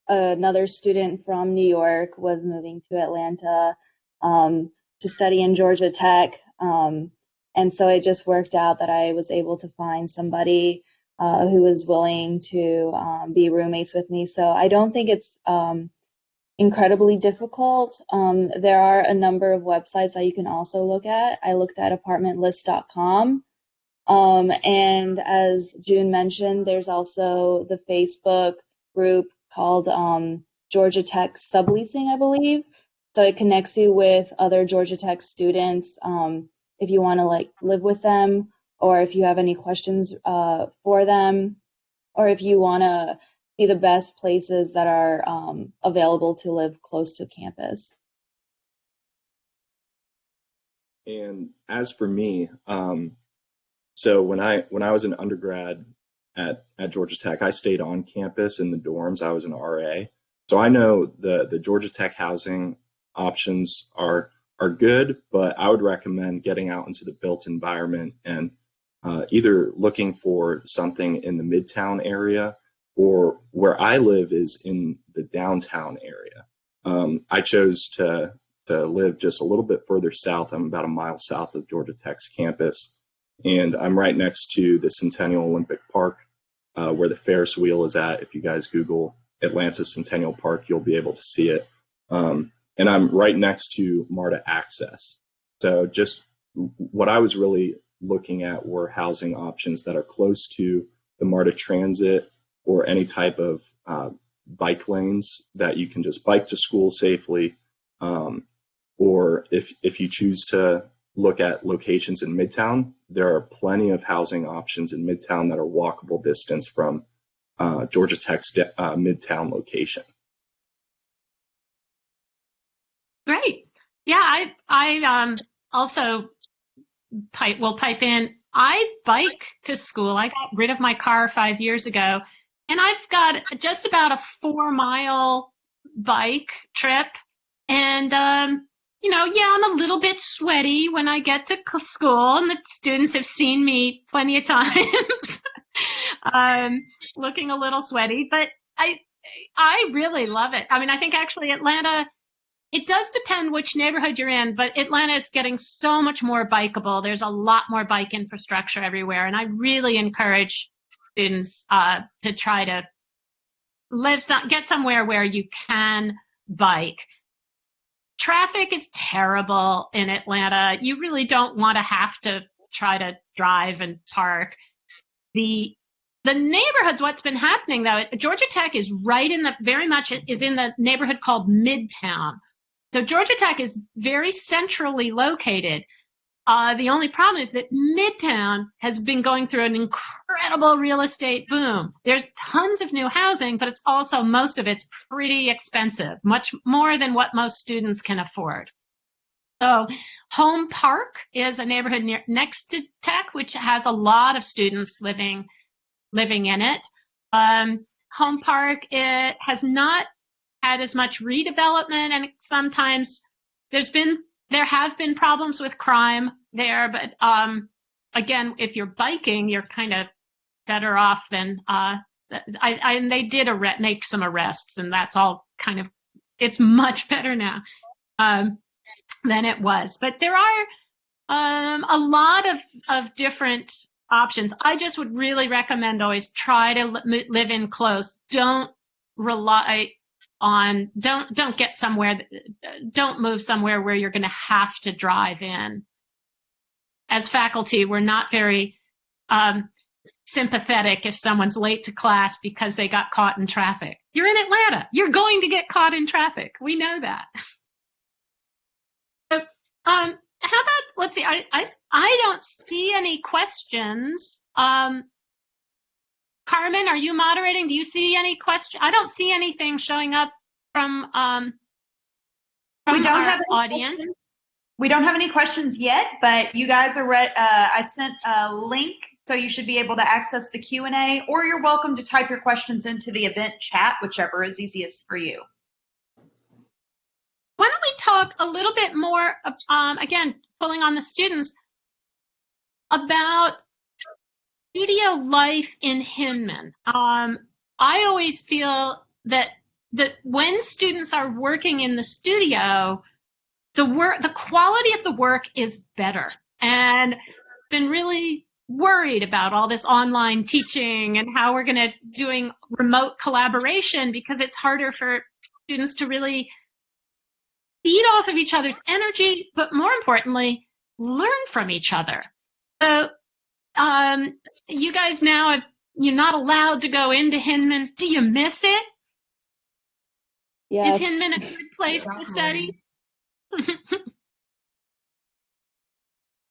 another student from New York was moving to Atlanta to study in Georgia Tech. And so it just worked out that I was able to find somebody who was willing to be roommates with me. So I don't think it's incredibly difficult. There are a number of websites that you can also look at. I looked at apartmentlist.com. And as June mentioned, there's also the Facebook group called Georgia Tech Subleasing, I believe. So it connects you with other Georgia Tech students if you want to live with them, or if you have any questions for them, or if you want to see the best places that are available to live close to campus. And as for me, so when I was an undergrad at Georgia Tech, I stayed on campus in the dorms. I was an RA, so I know the Georgia Tech housing options are good, but I would recommend getting out into the built environment and either looking for something in the Midtown area, or where I live is in the downtown area. I chose to live just a little bit further south. I'm about a mile south of Georgia Tech's campus, and I'm right next to the Centennial Olympic Park, where the Ferris wheel is at. If you guys Google Atlanta Centennial Park, you'll be able to see it. And I'm right next to MARTA Access. So just what I was really looking at were housing options that are close to the MARTA Transit, or any type of bike lanes that you can just bike to school safely. Or if you choose to look at locations in Midtown, there are plenty of housing options in Midtown that are walkable distance from Georgia Tech's Midtown location. Great. Yeah, I also will pipe in. I bike to school. I got rid of my car 5 years ago, and I've got just about a 4-mile bike trip. And yeah, I'm a little bit sweaty when I get to school, and the students have seen me plenty of times looking a little sweaty, but I really love it. I mean, I think actually Atlanta, it does depend which neighborhood you're in, but Atlanta is getting so much more bikeable. There's a lot more bike infrastructure everywhere, and I really encourage students to try to get somewhere where you can bike. Traffic is terrible in Atlanta. You really don't want to have to try to drive and park. The neighborhoods, what's been happening though, Georgia Tech is right in very much is in the neighborhood called Midtown. So Georgia Tech is very centrally located. The only problem is that Midtown has been going through an incredible real estate boom. There's tons of new housing, but it's also, most of it's pretty expensive, much more than what most students can afford. So Home Park is a neighborhood next to Tech, which has a lot of students living in it. Home Park, it has not had as much redevelopment, and sometimes there have been problems with crime there, but again, if you're biking, you're kind of better off than and they did make some arrests, and that's all kind of, it's much better now than it was. But there are a lot of different options. I just would really recommend always try to live in close. Don't rely on, don't get somewhere, don't move somewhere where you're going to have to drive in. As faculty, we're not very sympathetic if someone's late to class because they got caught in traffic. You're in Atlanta. You're going to get caught in traffic. We know that. So, how about, let's see, I don't see any questions. Carmen, are you moderating? Do you see any questions? I don't see anything showing up from our audience. Questions. We don't have any questions yet, but you guys are ready. I sent a link, so you should be able to access the Q&A, or you're welcome to type your questions into the event chat, whichever is easiest for you. Why don't we talk a little bit more, again, pulling on the students, about studio life in Hinman. I always feel that when students are working in the studio, the quality of the work is better. And I've been really worried about all this online teaching and how we're going to doing remote collaboration, because it's harder for students to really feed off of each other's energy, but more importantly, learn from each other. So you guys now, you're not allowed to go into Hinman. Do you miss it? Yes. Is Hinman a good place to study?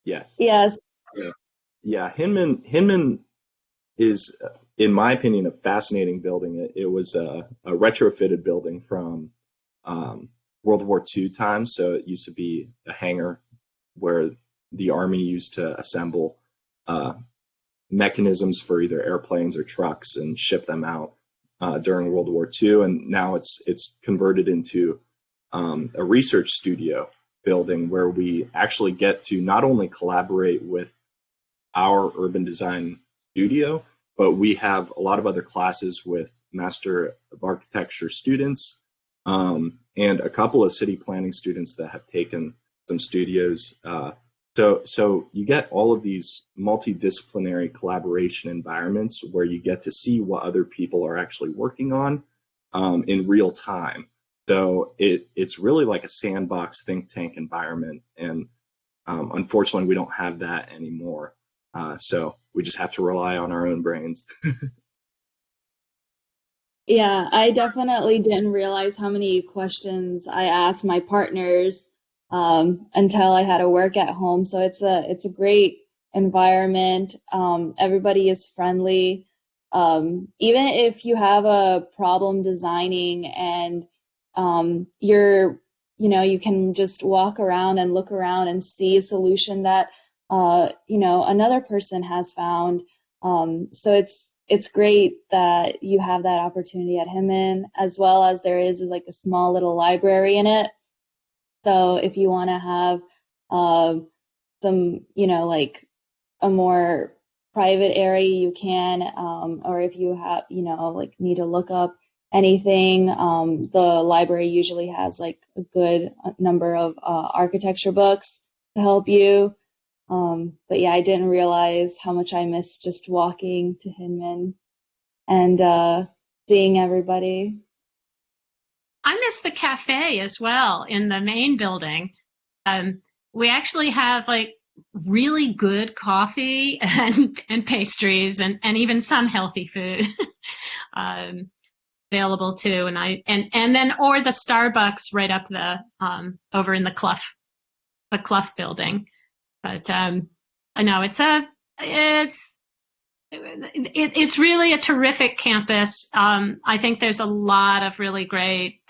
Yes. Yes. Yeah, Hinman is, in my opinion, a fascinating building. It was a retrofitted building from World War II times. So it used to be a hangar where the Army used to assemble mechanisms for either airplanes or trucks and ship them out during World War II. And now it's converted into a research studio building where we actually get to not only collaborate with our urban design studio, but we have a lot of other classes with Master of Architecture students and a couple of city planning students that have taken some studios. So you get all of these multidisciplinary collaboration environments where you get to see what other people are actually working on in real time. So it's really like a sandbox think tank environment, and unfortunately we don't have that anymore. So we just have to rely on our own brains. Yeah, I definitely didn't realize how many questions I asked my partners until I had to work at home. So it's a great environment. Everybody is friendly. Even if you have a problem designing and you can just walk around and look around and see a solution that another person has found. So it's great that you have that opportunity at Hinman, as well as there is like a small little library in it. So if you want to have some, like a more private area, you can, or if you have, like need to look up anything, the library usually has like a good number of architecture books to help you. But yeah, I didn't realize how much I missed just walking to Hinman and seeing everybody. I miss the cafe as well in the main building. We actually have like really good coffee and pastries and even some healthy food available too. And then or the Starbucks right up the over in the Clough building. But I know it's really a terrific campus. I think there's a lot of really great.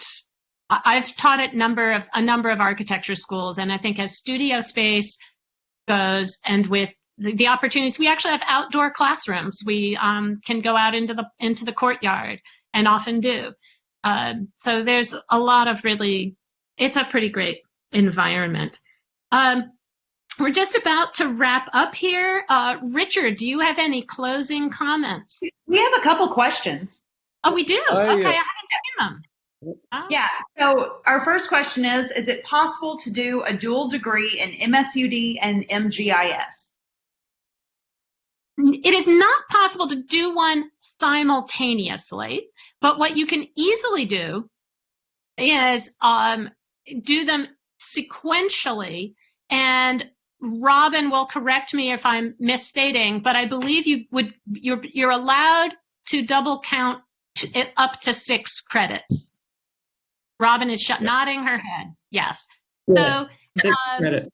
I've taught at a number of architecture schools, and I think as studio space goes, and with the opportunities, we actually have outdoor classrooms. We can go out into the courtyard, and often do. So there's a lot of really. It's a pretty great environment. We're just about to wrap up here. Richard, do you have any closing comments? We have a couple questions. Oh, we do? Okay, I haven't seen them. Oh. Yeah, so our first question is it possible to do a dual degree in MSUD and MGIS? It is not possible to do one simultaneously, but what you can easily do is do them sequentially, and Robin will correct me if I'm misstating, but I believe you're allowed to double count it up to 6 credits. Robin is nodding her head. Yes. Yeah, So, credit.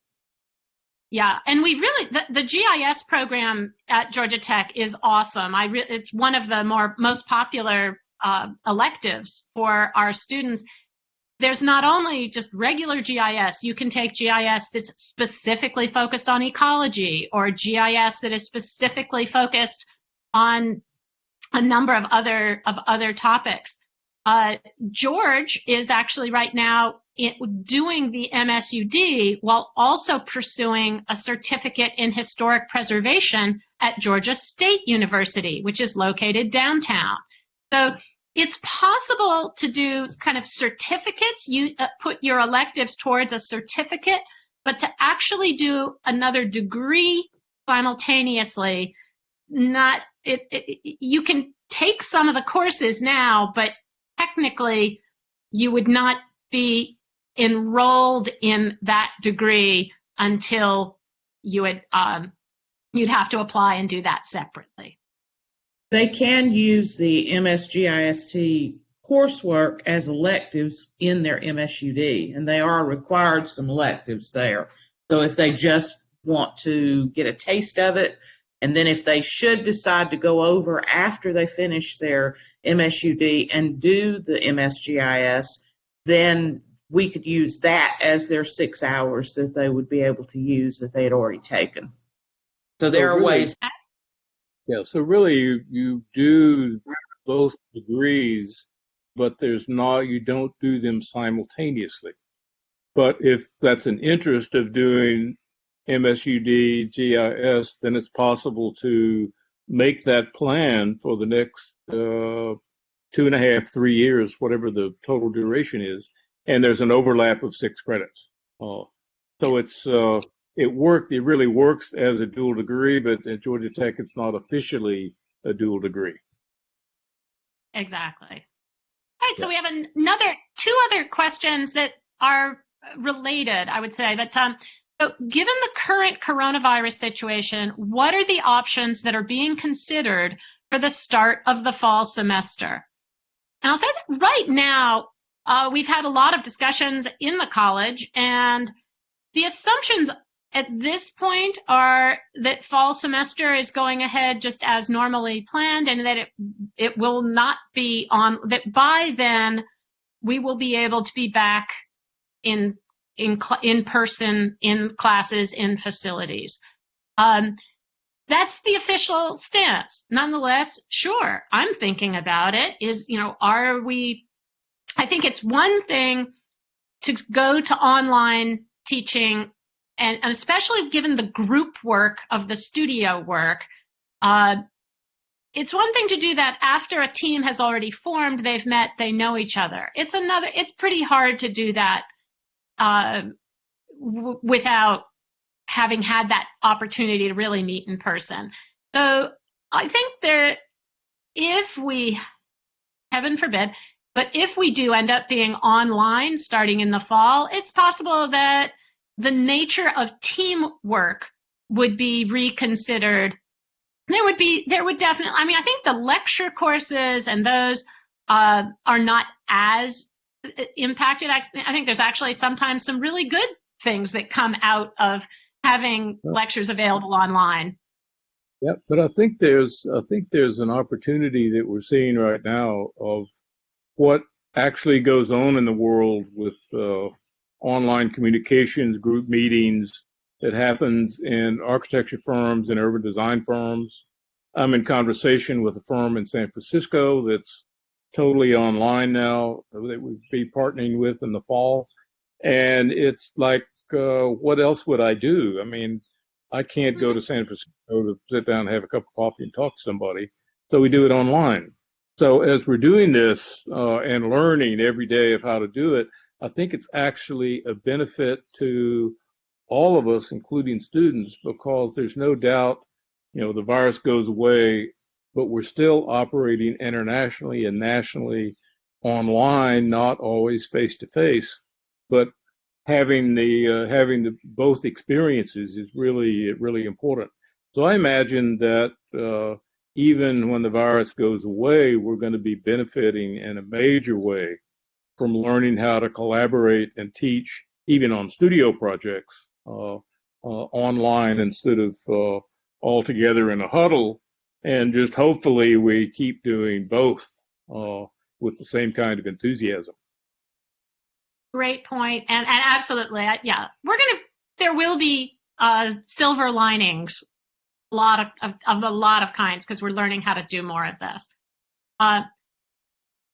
yeah, and we really the GIS program at Georgia Tech is awesome. It's one of the most popular electives for our students. There's not only just regular GIS, you can take GIS that's specifically focused on ecology, or GIS that is specifically focused on a number of other topics. George is actually right now doing the MSUD while also pursuing a certificate in historic preservation at Georgia State University, which is located downtown. So it's possible to do kind of certificates. You put your electives towards a certificate, but to actually do another degree simultaneously, you can take some of the courses now, but technically you would not be enrolled in that degree until you'd have to apply and do that separately. They can use the MSGIST coursework as electives in their MSUD, and they are required some electives there. So if they just want to get a taste of it, and then if they should decide to go over after they finish their MSUD and do the MSGIS, then we could use that as their 6 hours that they would be able to use that they had already taken. So there are ways. Yeah, so really you do both degrees, but you don't do them simultaneously. But if that's an interest of doing MSUD, GIS, then it's possible to make that plan for the next 2.5, 3 years, whatever the total duration is, and there's an overlap of 6 credits. So it really works as a dual degree, but at Georgia Tech, it's not officially a dual degree. Exactly. All right, so we have 2 other questions that are related, I would say. But so given the current coronavirus situation, what are the options that are being considered for the start of the fall semester? And I'll say that right now, we've had a lot of discussions in the college, and the assumptions at this point are that fall semester is going ahead just as normally planned, and that it will not be on, that by then we will be able to be back in person, in classes, in facilities. That's the official stance. Nonetheless, sure, I'm thinking about it. I think it's one thing to go to online teaching, and especially given the group work of the studio work, it's one thing to do that after a team has already formed, they've met, they know each other. It's pretty hard to do that without having had that opportunity to really meet in person. So I think if we, heaven forbid, but if we do end up being online starting in the fall, it's possible that the nature of teamwork would be reconsidered. There would definitely, I mean, I think the lecture courses and those are not as impacted. I think there's actually sometimes some really good things that come out of having lectures available online. Yeah, but I think there's an opportunity that we're seeing right now of what actually goes on in the world with online communications, group meetings that happens in architecture firms and urban design firms. I'm in conversation with a firm in San Francisco that's totally online now that we'd be partnering with in the fall. And it's like, what else would I do? I mean, I can't go to San Francisco to sit down and have a cup of coffee and talk to somebody. So we do it online. So as we're doing this and learning every day of how to do it, I think it's actually a benefit to all of us, including students, because there's no doubt, the virus goes away, but we're still operating internationally and nationally online, not always face to face, but having the both experiences is really important. So I imagine that even when the virus goes away, we're going to be benefiting in a major way from learning how to collaborate and teach, even on studio projects, online instead of all together in a huddle. And just hopefully we keep doing both with the same kind of enthusiasm. Great point. And absolutely, yeah, there will be silver linings, a lot of kinds, because we're learning how to do more of this.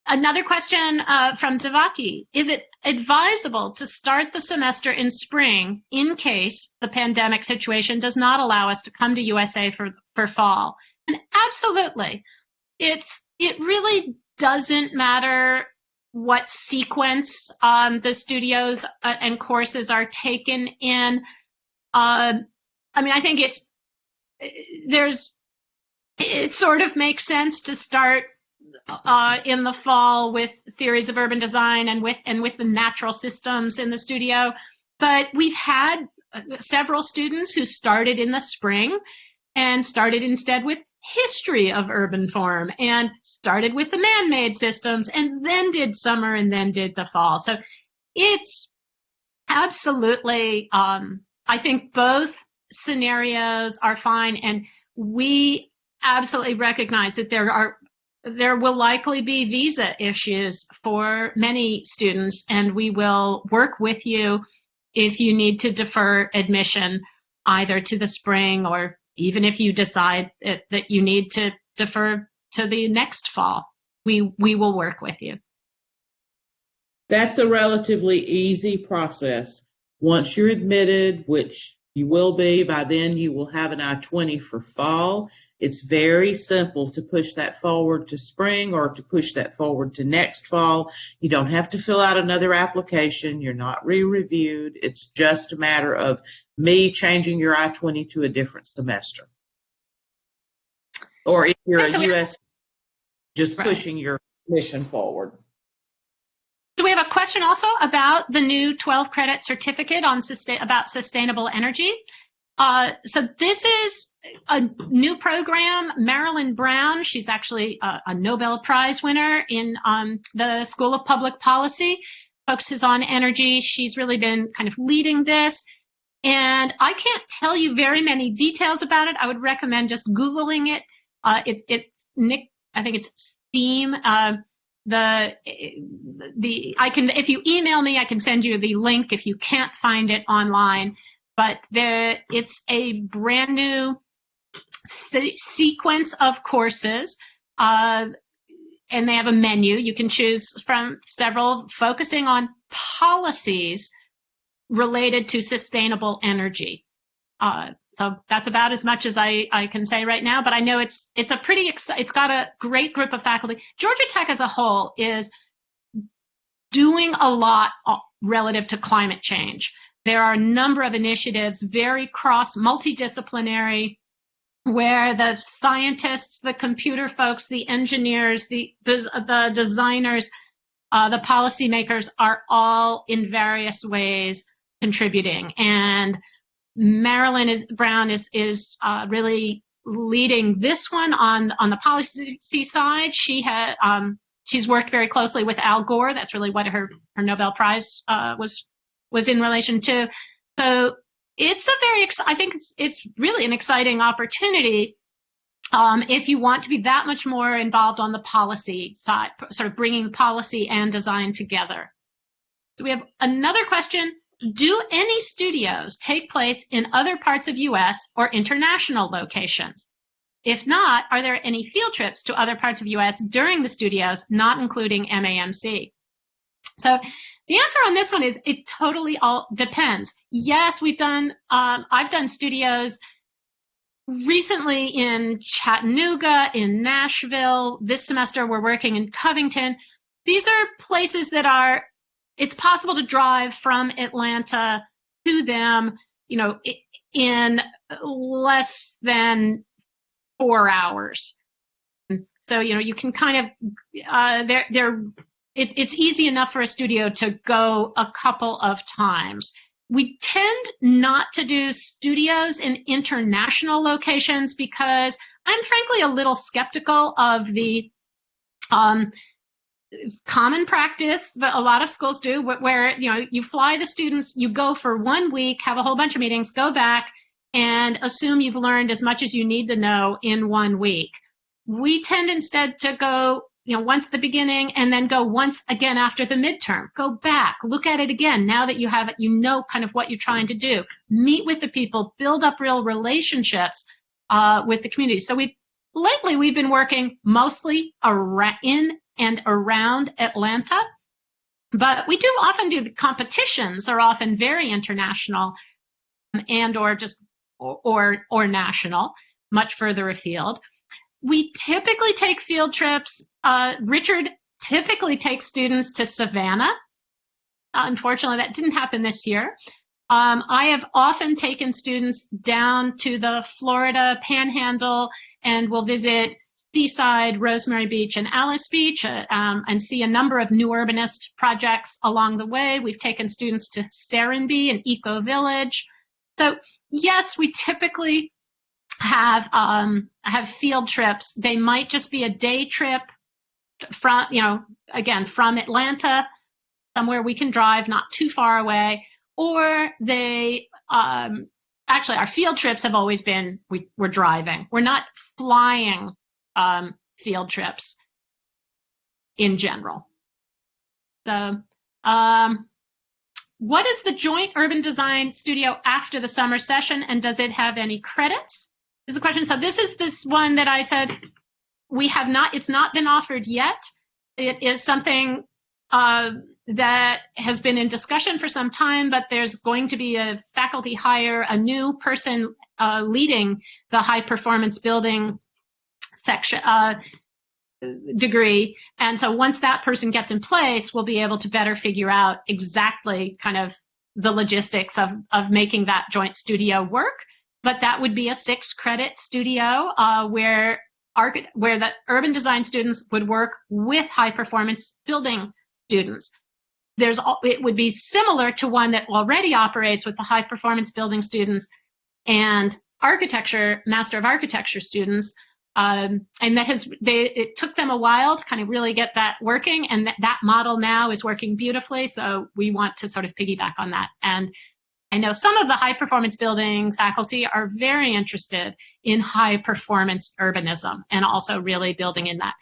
Another question from Devaki: is it advisable to start the semester in spring in case the pandemic situation does not allow us to come to USA for fall? And absolutely, it really doesn't matter what sequence the studios and courses are taken in. I mean, I think it sort of makes sense to start in the fall with theories of urban design and with the natural systems in the studio. But we've had several students who started in the spring and started instead with history of urban form and started with the man-made systems and then did summer and then did the fall. So it's absolutely, I think both scenarios are fine, and we absolutely recognize that there will likely be visa issues for many students, and we will work with you if you need to defer admission either to the spring, or even if you decide that you need to defer to the next fall. We will work with you. That's a relatively easy process. Once you're admitted, which you will be, by then you will have an I-20 for fall. It's very simple to push that forward to spring or to push that forward to next fall. You don't have to fill out another application. You're not re-reviewed. It's just a matter of me changing your I-20 to a different semester. Or if you're a U.S., just pushing your mission forward. So we have a question also about the new 12-credit certificate on about sustainable energy. So this is a new program. Marilyn Brown, she's actually a Nobel Prize winner in the School of Public Policy, focuses on energy. She's really been kind of leading this. And I can't tell you very many details about it. I would recommend just Googling it. It's Nick, I think it's STEAM. If you email me, I can send you the link if you can't find it online. But it's a brand new sequence of courses, and they have a menu. You can choose from several focusing on policies related to sustainable energy. So that's about as much as I can say right now, but I know it's got a great group of faculty. Georgia Tech as a whole is doing a lot relative to climate change. There are a number of initiatives, very multidisciplinary, where the scientists, the computer folks, the engineers, the designers, the policymakers are all in various ways contributing. And Marilyn Brown is really leading this one on the policy side. She's worked very closely with Al Gore. That's really what her Nobel Prize was in relation to. So it's I think it's really an exciting opportunity if you want to be that much more involved on the policy side, sort of bringing policy and design together. So we have another question. Do any studios take place in other parts of U.S. or international locations? If not, are there any field trips to other parts of U.S. during the studios, not including MAMC? So the answer on this one is it totally all depends. Yes, I've done studios recently in Chattanooga, in Nashville. This semester we're working in Covington. These are places that it's possible to drive from Atlanta to them, in less than 4 hours. So, you can kind of, it's easy enough for a studio to go a couple of times. We tend not to do studios in international locations because I'm frankly a little skeptical of the common practice, but a lot of schools do, where you fly the students, you go for 1 week, have a whole bunch of meetings, go back, and assume you've learned as much as you need to know in 1 week. We tend instead to go, once at the beginning, and then go once again after the midterm. Go back, look at it again. Now that you have it, kind of what you're trying to do. Meet with the people, build up real relationships with the community. So lately we've been working mostly in and around Atlanta, but we do often do the competitions are often very international and or just or national, much further afield. We typically take field trips. Richard typically takes students to Savannah. Unfortunately, that didn't happen this year. I have often taken students down to the Florida Panhandle and will visit Seaside, Rosemary Beach, and Alice Beach, and see a number of new urbanist projects along the way. We've taken students to Serenbe and Eco Village. So yes, we typically have field trips. They might just be a day trip from, from Atlanta, somewhere we can drive not too far away, or they, actually our field trips have always been, we're driving. We're not flying field trips in general. So, what is the joint urban design studio after the summer session, and does it have any credits? Is a question. So this is this one that I said it's not been offered yet. It is something that has been in discussion for some time, but there's going to be a faculty hire, a new person leading the high performance building section degree. And so once that person gets in place, we'll be able to better figure out exactly kind of the logistics of making that joint studio work. But that would be a 6-credit studio where the urban design students would work with high performance building students. It would be similar to one that already operates with the high performance building students and architecture, Master of Architecture students. And it took them a while to kind of really get that working, and that model now is working beautifully. So we want to sort of piggyback on that. And I know some of the high performance building faculty are very interested in high performance urbanism and also really building in that.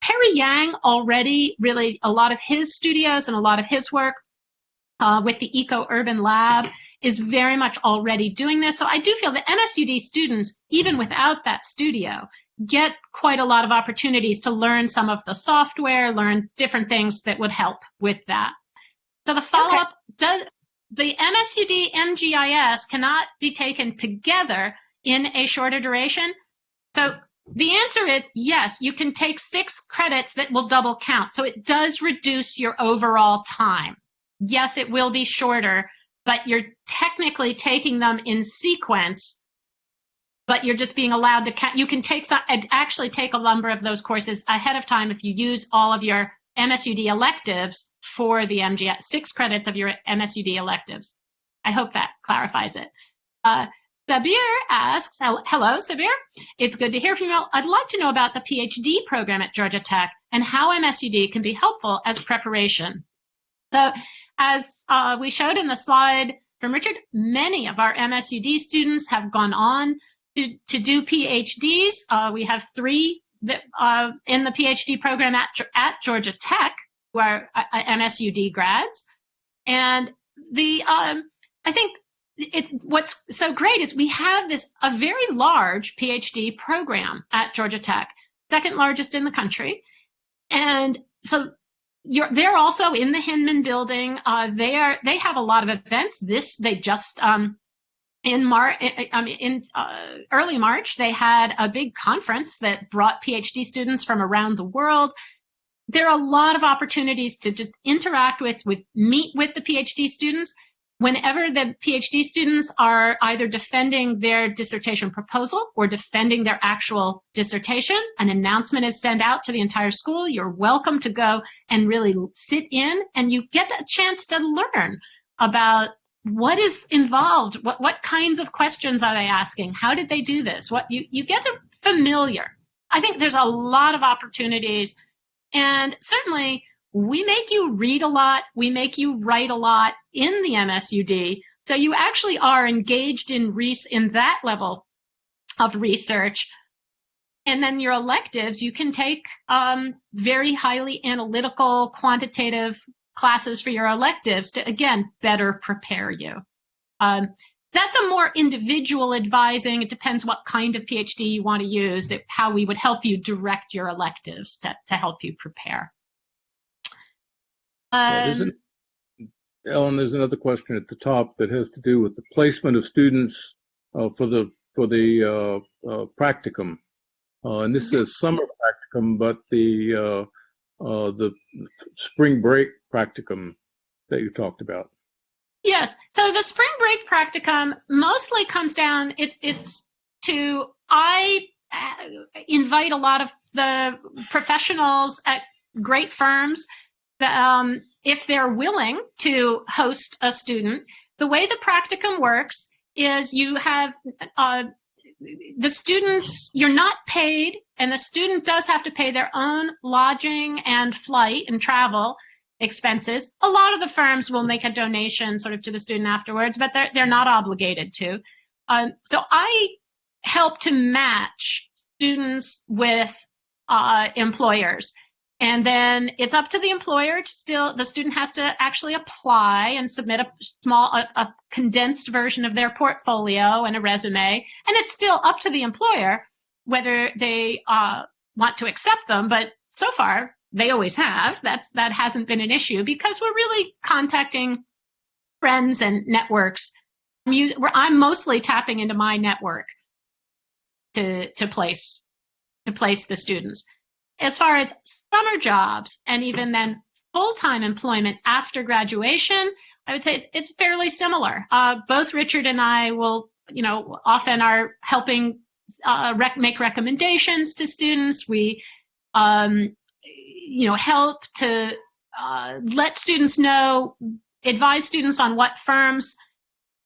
Perry Yang already really, a lot of his studios and a lot of his work with the Eco Urban Lab is very much already doing this. So I do feel that MSUD students, even without that studio, get quite a lot of opportunities to learn some of the software, learn different things that would help with that. So the follow-up does the MSUD MGIS cannot be taken together in a shorter duration. So the answer is yes, you can take 6 credits that will double count. So it does reduce your overall time. Yes, it will be shorter, but you're technically taking them in sequence, but you're just being allowed to count. You can actually take a number of those courses ahead of time if you use all of your MSUD electives for the MGS, 6 credits of your MSUD electives. I hope that clarifies it. Sabir asks, hello, Sabir. It's good to hear from you. I'd like to know about the PhD program at Georgia Tech and how MSUD can be helpful as preparation. So as we showed in the slide from Richard, many of our MSUD students have gone on to do PhDs. We have 3 that, in the PhD program at Georgia Tech who are MSUD grads. And I think what's so great is we have a very large PhD program at Georgia Tech, second largest in the country. And so they're also in the Hinman building. They have a lot of events. They just in early March, they had a big conference that brought PhD students from around the world. There are a lot of opportunities to just interact meet with the PhD students. Whenever the PhD students are either defending their dissertation proposal or defending their actual dissertation, an announcement is sent out to the entire school. You're welcome to go and really sit in, and you get a chance to learn about what is involved, what kinds of questions are they asking, how did they do this, you get familiar. I think there's a lot of opportunities, and certainly we make you read a lot, we make you write a lot in the MSUD, so you actually are engaged in that level of research. And then your electives, you can take very highly analytical, quantitative classes for your electives to, again, better prepare you. That's a more individual advising. It depends what kind of PhD you want to use, how we would help you direct your electives to help you prepare. Ellen, there's another question at the top that has to do with the placement of students for the practicum. And this says summer practicum, but the spring break practicum that you talked about. Yes. So the spring break practicum mostly comes down, I invite a lot of the professionals at great firms that, if they're willing to host a student. The way the practicum works is you have the students, you're not paid, and the student does have to pay their own lodging and flight and travel expenses. A lot of the firms will make a donation sort of to the student afterwards, but they're not obligated to. So I help to match students with employers. And then it's up to the employer the student has to actually apply and submit a condensed version of their portfolio and a resume. And it's still up to the employer whether they want to accept them. But so far, they always have. That hasn't been an issue because we're really contacting friends and networks. I'm mostly tapping into my network to place the students. As far as summer jobs and even then full-time employment after graduation, I would say it's fairly similar. Both Richard and I will, often are helping make recommendations to students. We, help to let students know, advise students on what firms,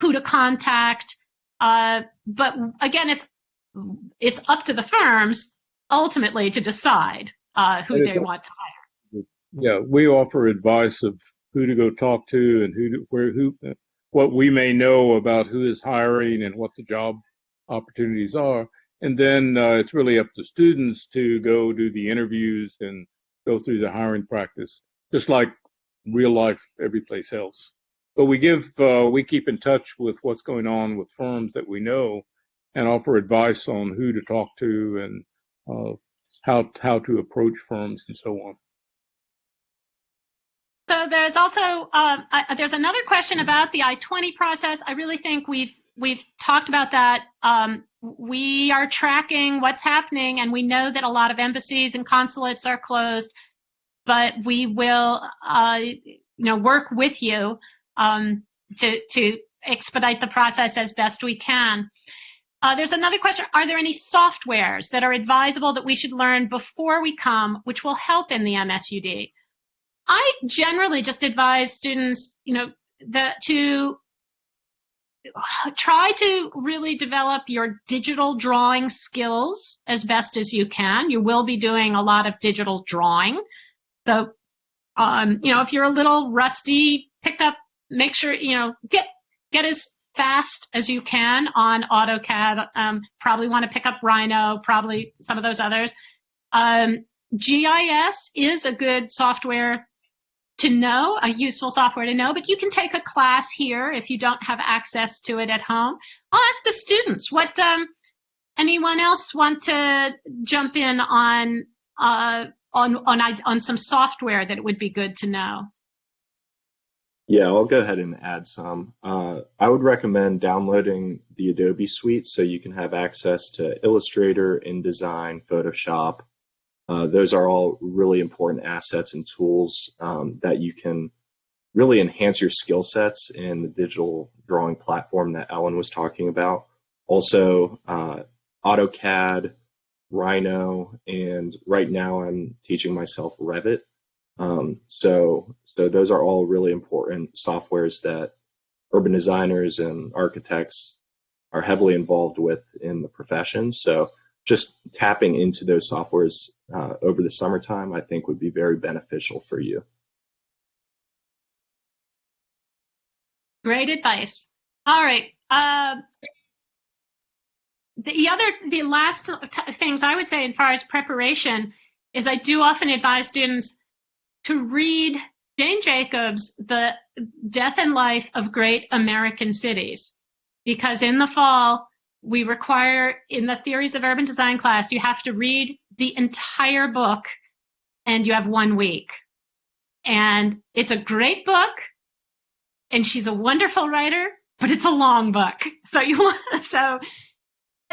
who to contact. But again, it's up to the firms ultimately to decide who they want to hire. Yeah, we offer advice of who to go talk to and what we may know about who is hiring and what the job opportunities are. And then it's really up to students to go do the interviews and go through the hiring practice, just like real life every place else. But we keep in touch with what's going on with firms that we know and offer advice on who to talk to and how to approach firms and so on. So there's also there's another question about the I-20 process. I really think we've talked about that. We are tracking what's happening, and we know that a lot of embassies and consulates are closed, but we will work with you to expedite the process as best we can. There's another question. Are there any softwares that are advisable that we should learn before we come, which will help in the MSUD? I generally just advise students, to try to really develop your digital drawing skills as best as you can. You will be doing a lot of digital drawing. So, if you're a little rusty, make sure, get as fast as you can on AutoCAD. Probably want to pick up Rhino, probably some of those others. GIS is a good software to know, a useful software to know, but you can take a class here if you don't have access to it at home. I'll ask the students, anyone else want to jump in on some software that it would be good to know? Yeah, I'll go ahead and add some. I would recommend downloading the Adobe suite so you can have access to Illustrator, InDesign, Photoshop. Those are all really important assets and tools that you can really enhance your skill sets in the digital drawing platform that Ellen was talking about. Also, AutoCAD, Rhino, and right now I'm teaching myself Revit. So those are all really important softwares that urban designers and architects are heavily involved with in the profession. So just tapping into those softwares over the summertime, I think would be very beneficial for you. Great advice. All right. The last things I would say as far as preparation is I do often advise students to read Jane Jacobs' The Death and Life of Great American Cities, because in the fall, we require, in the Theories of Urban Design class, you have to read the entire book, and you have 1 week. And it's a great book, and she's a wonderful writer, but it's a long book. So if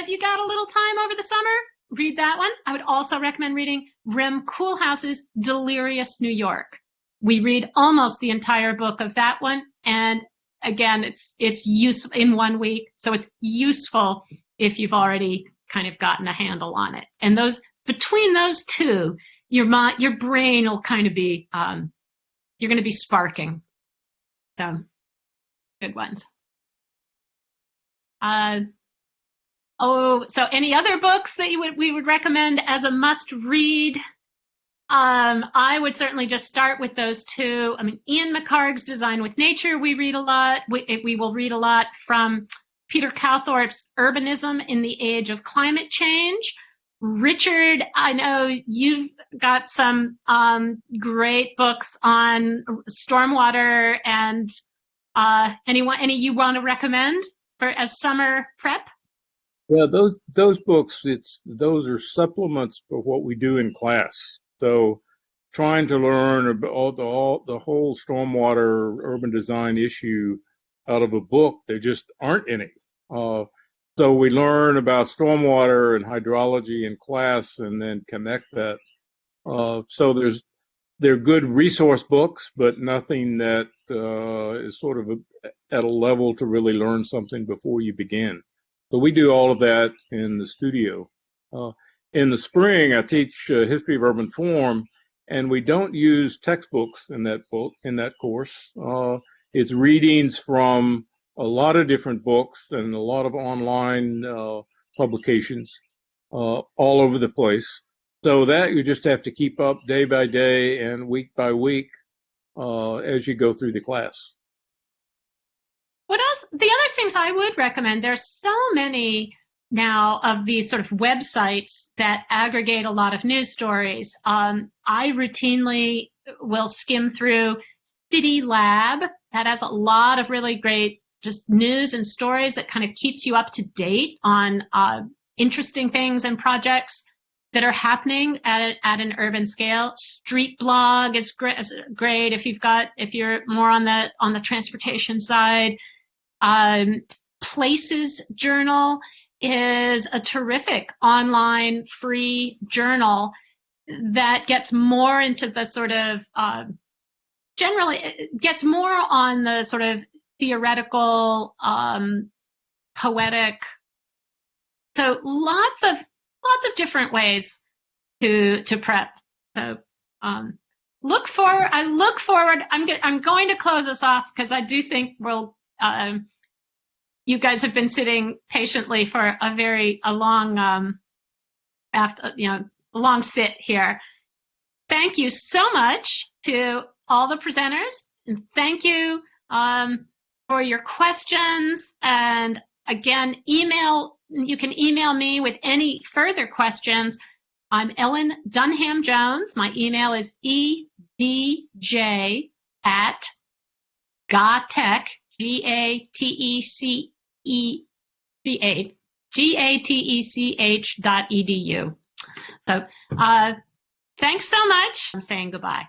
you got a little time over the summer, read that one. I would also recommend reading Rem Koolhaas's Delirious New York. We read almost the entire book of that one, and again, it's useful in 1 week, so it's useful if you've already kind of gotten a handle on it. And between those two, your brain will kind of be you're going to be sparking. So, good ones. So any other books that we would recommend as a must read? I would certainly just start with those two. I mean, Ian McHarg's Design with Nature, we read a lot. We will read a lot from Peter Calthorpe's Urbanism in the Age of Climate Change. Richard, I know you've got some great books on stormwater, and any you want to recommend as summer prep? Well, those books, those are supplements for what we do in class. So trying to learn about the whole stormwater urban design issue out of a book, there just aren't any. So we learn about stormwater and hydrology in class and then connect that. So they're good resource books, but nothing that is sort of at a level to really learn something before you begin. So we do all of that in the studio. In the spring, I teach History of Urban Form, and we don't use textbooks in that course. It's readings from a lot of different books and a lot of online publications all over the place. So that you just have to keep up day by day and week by week as you go through the class. What else? The other things I would recommend, there's so many now of these sort of websites that aggregate a lot of news stories. I routinely will skim through City Lab. That has a lot of really great just news and stories that kind of keeps you up to date on interesting things and projects that are happening at an urban scale. Street blog is great if you're more on the transportation side. Places Journal is a terrific online free journal that gets more into the sort of generally it gets more on the sort of theoretical, poetic. So lots of different ways to prep. So I look forward. I'm going to close us off because I do think you guys have been sitting patiently for a long long sit here. Thank you so much to all the presenters, and thank you for your questions. And again, you can email me with any further questions. I'm Ellen Dunham-Jones. My email is edj@gatech, GATECH.edu. So thanks so much. I'm saying goodbye.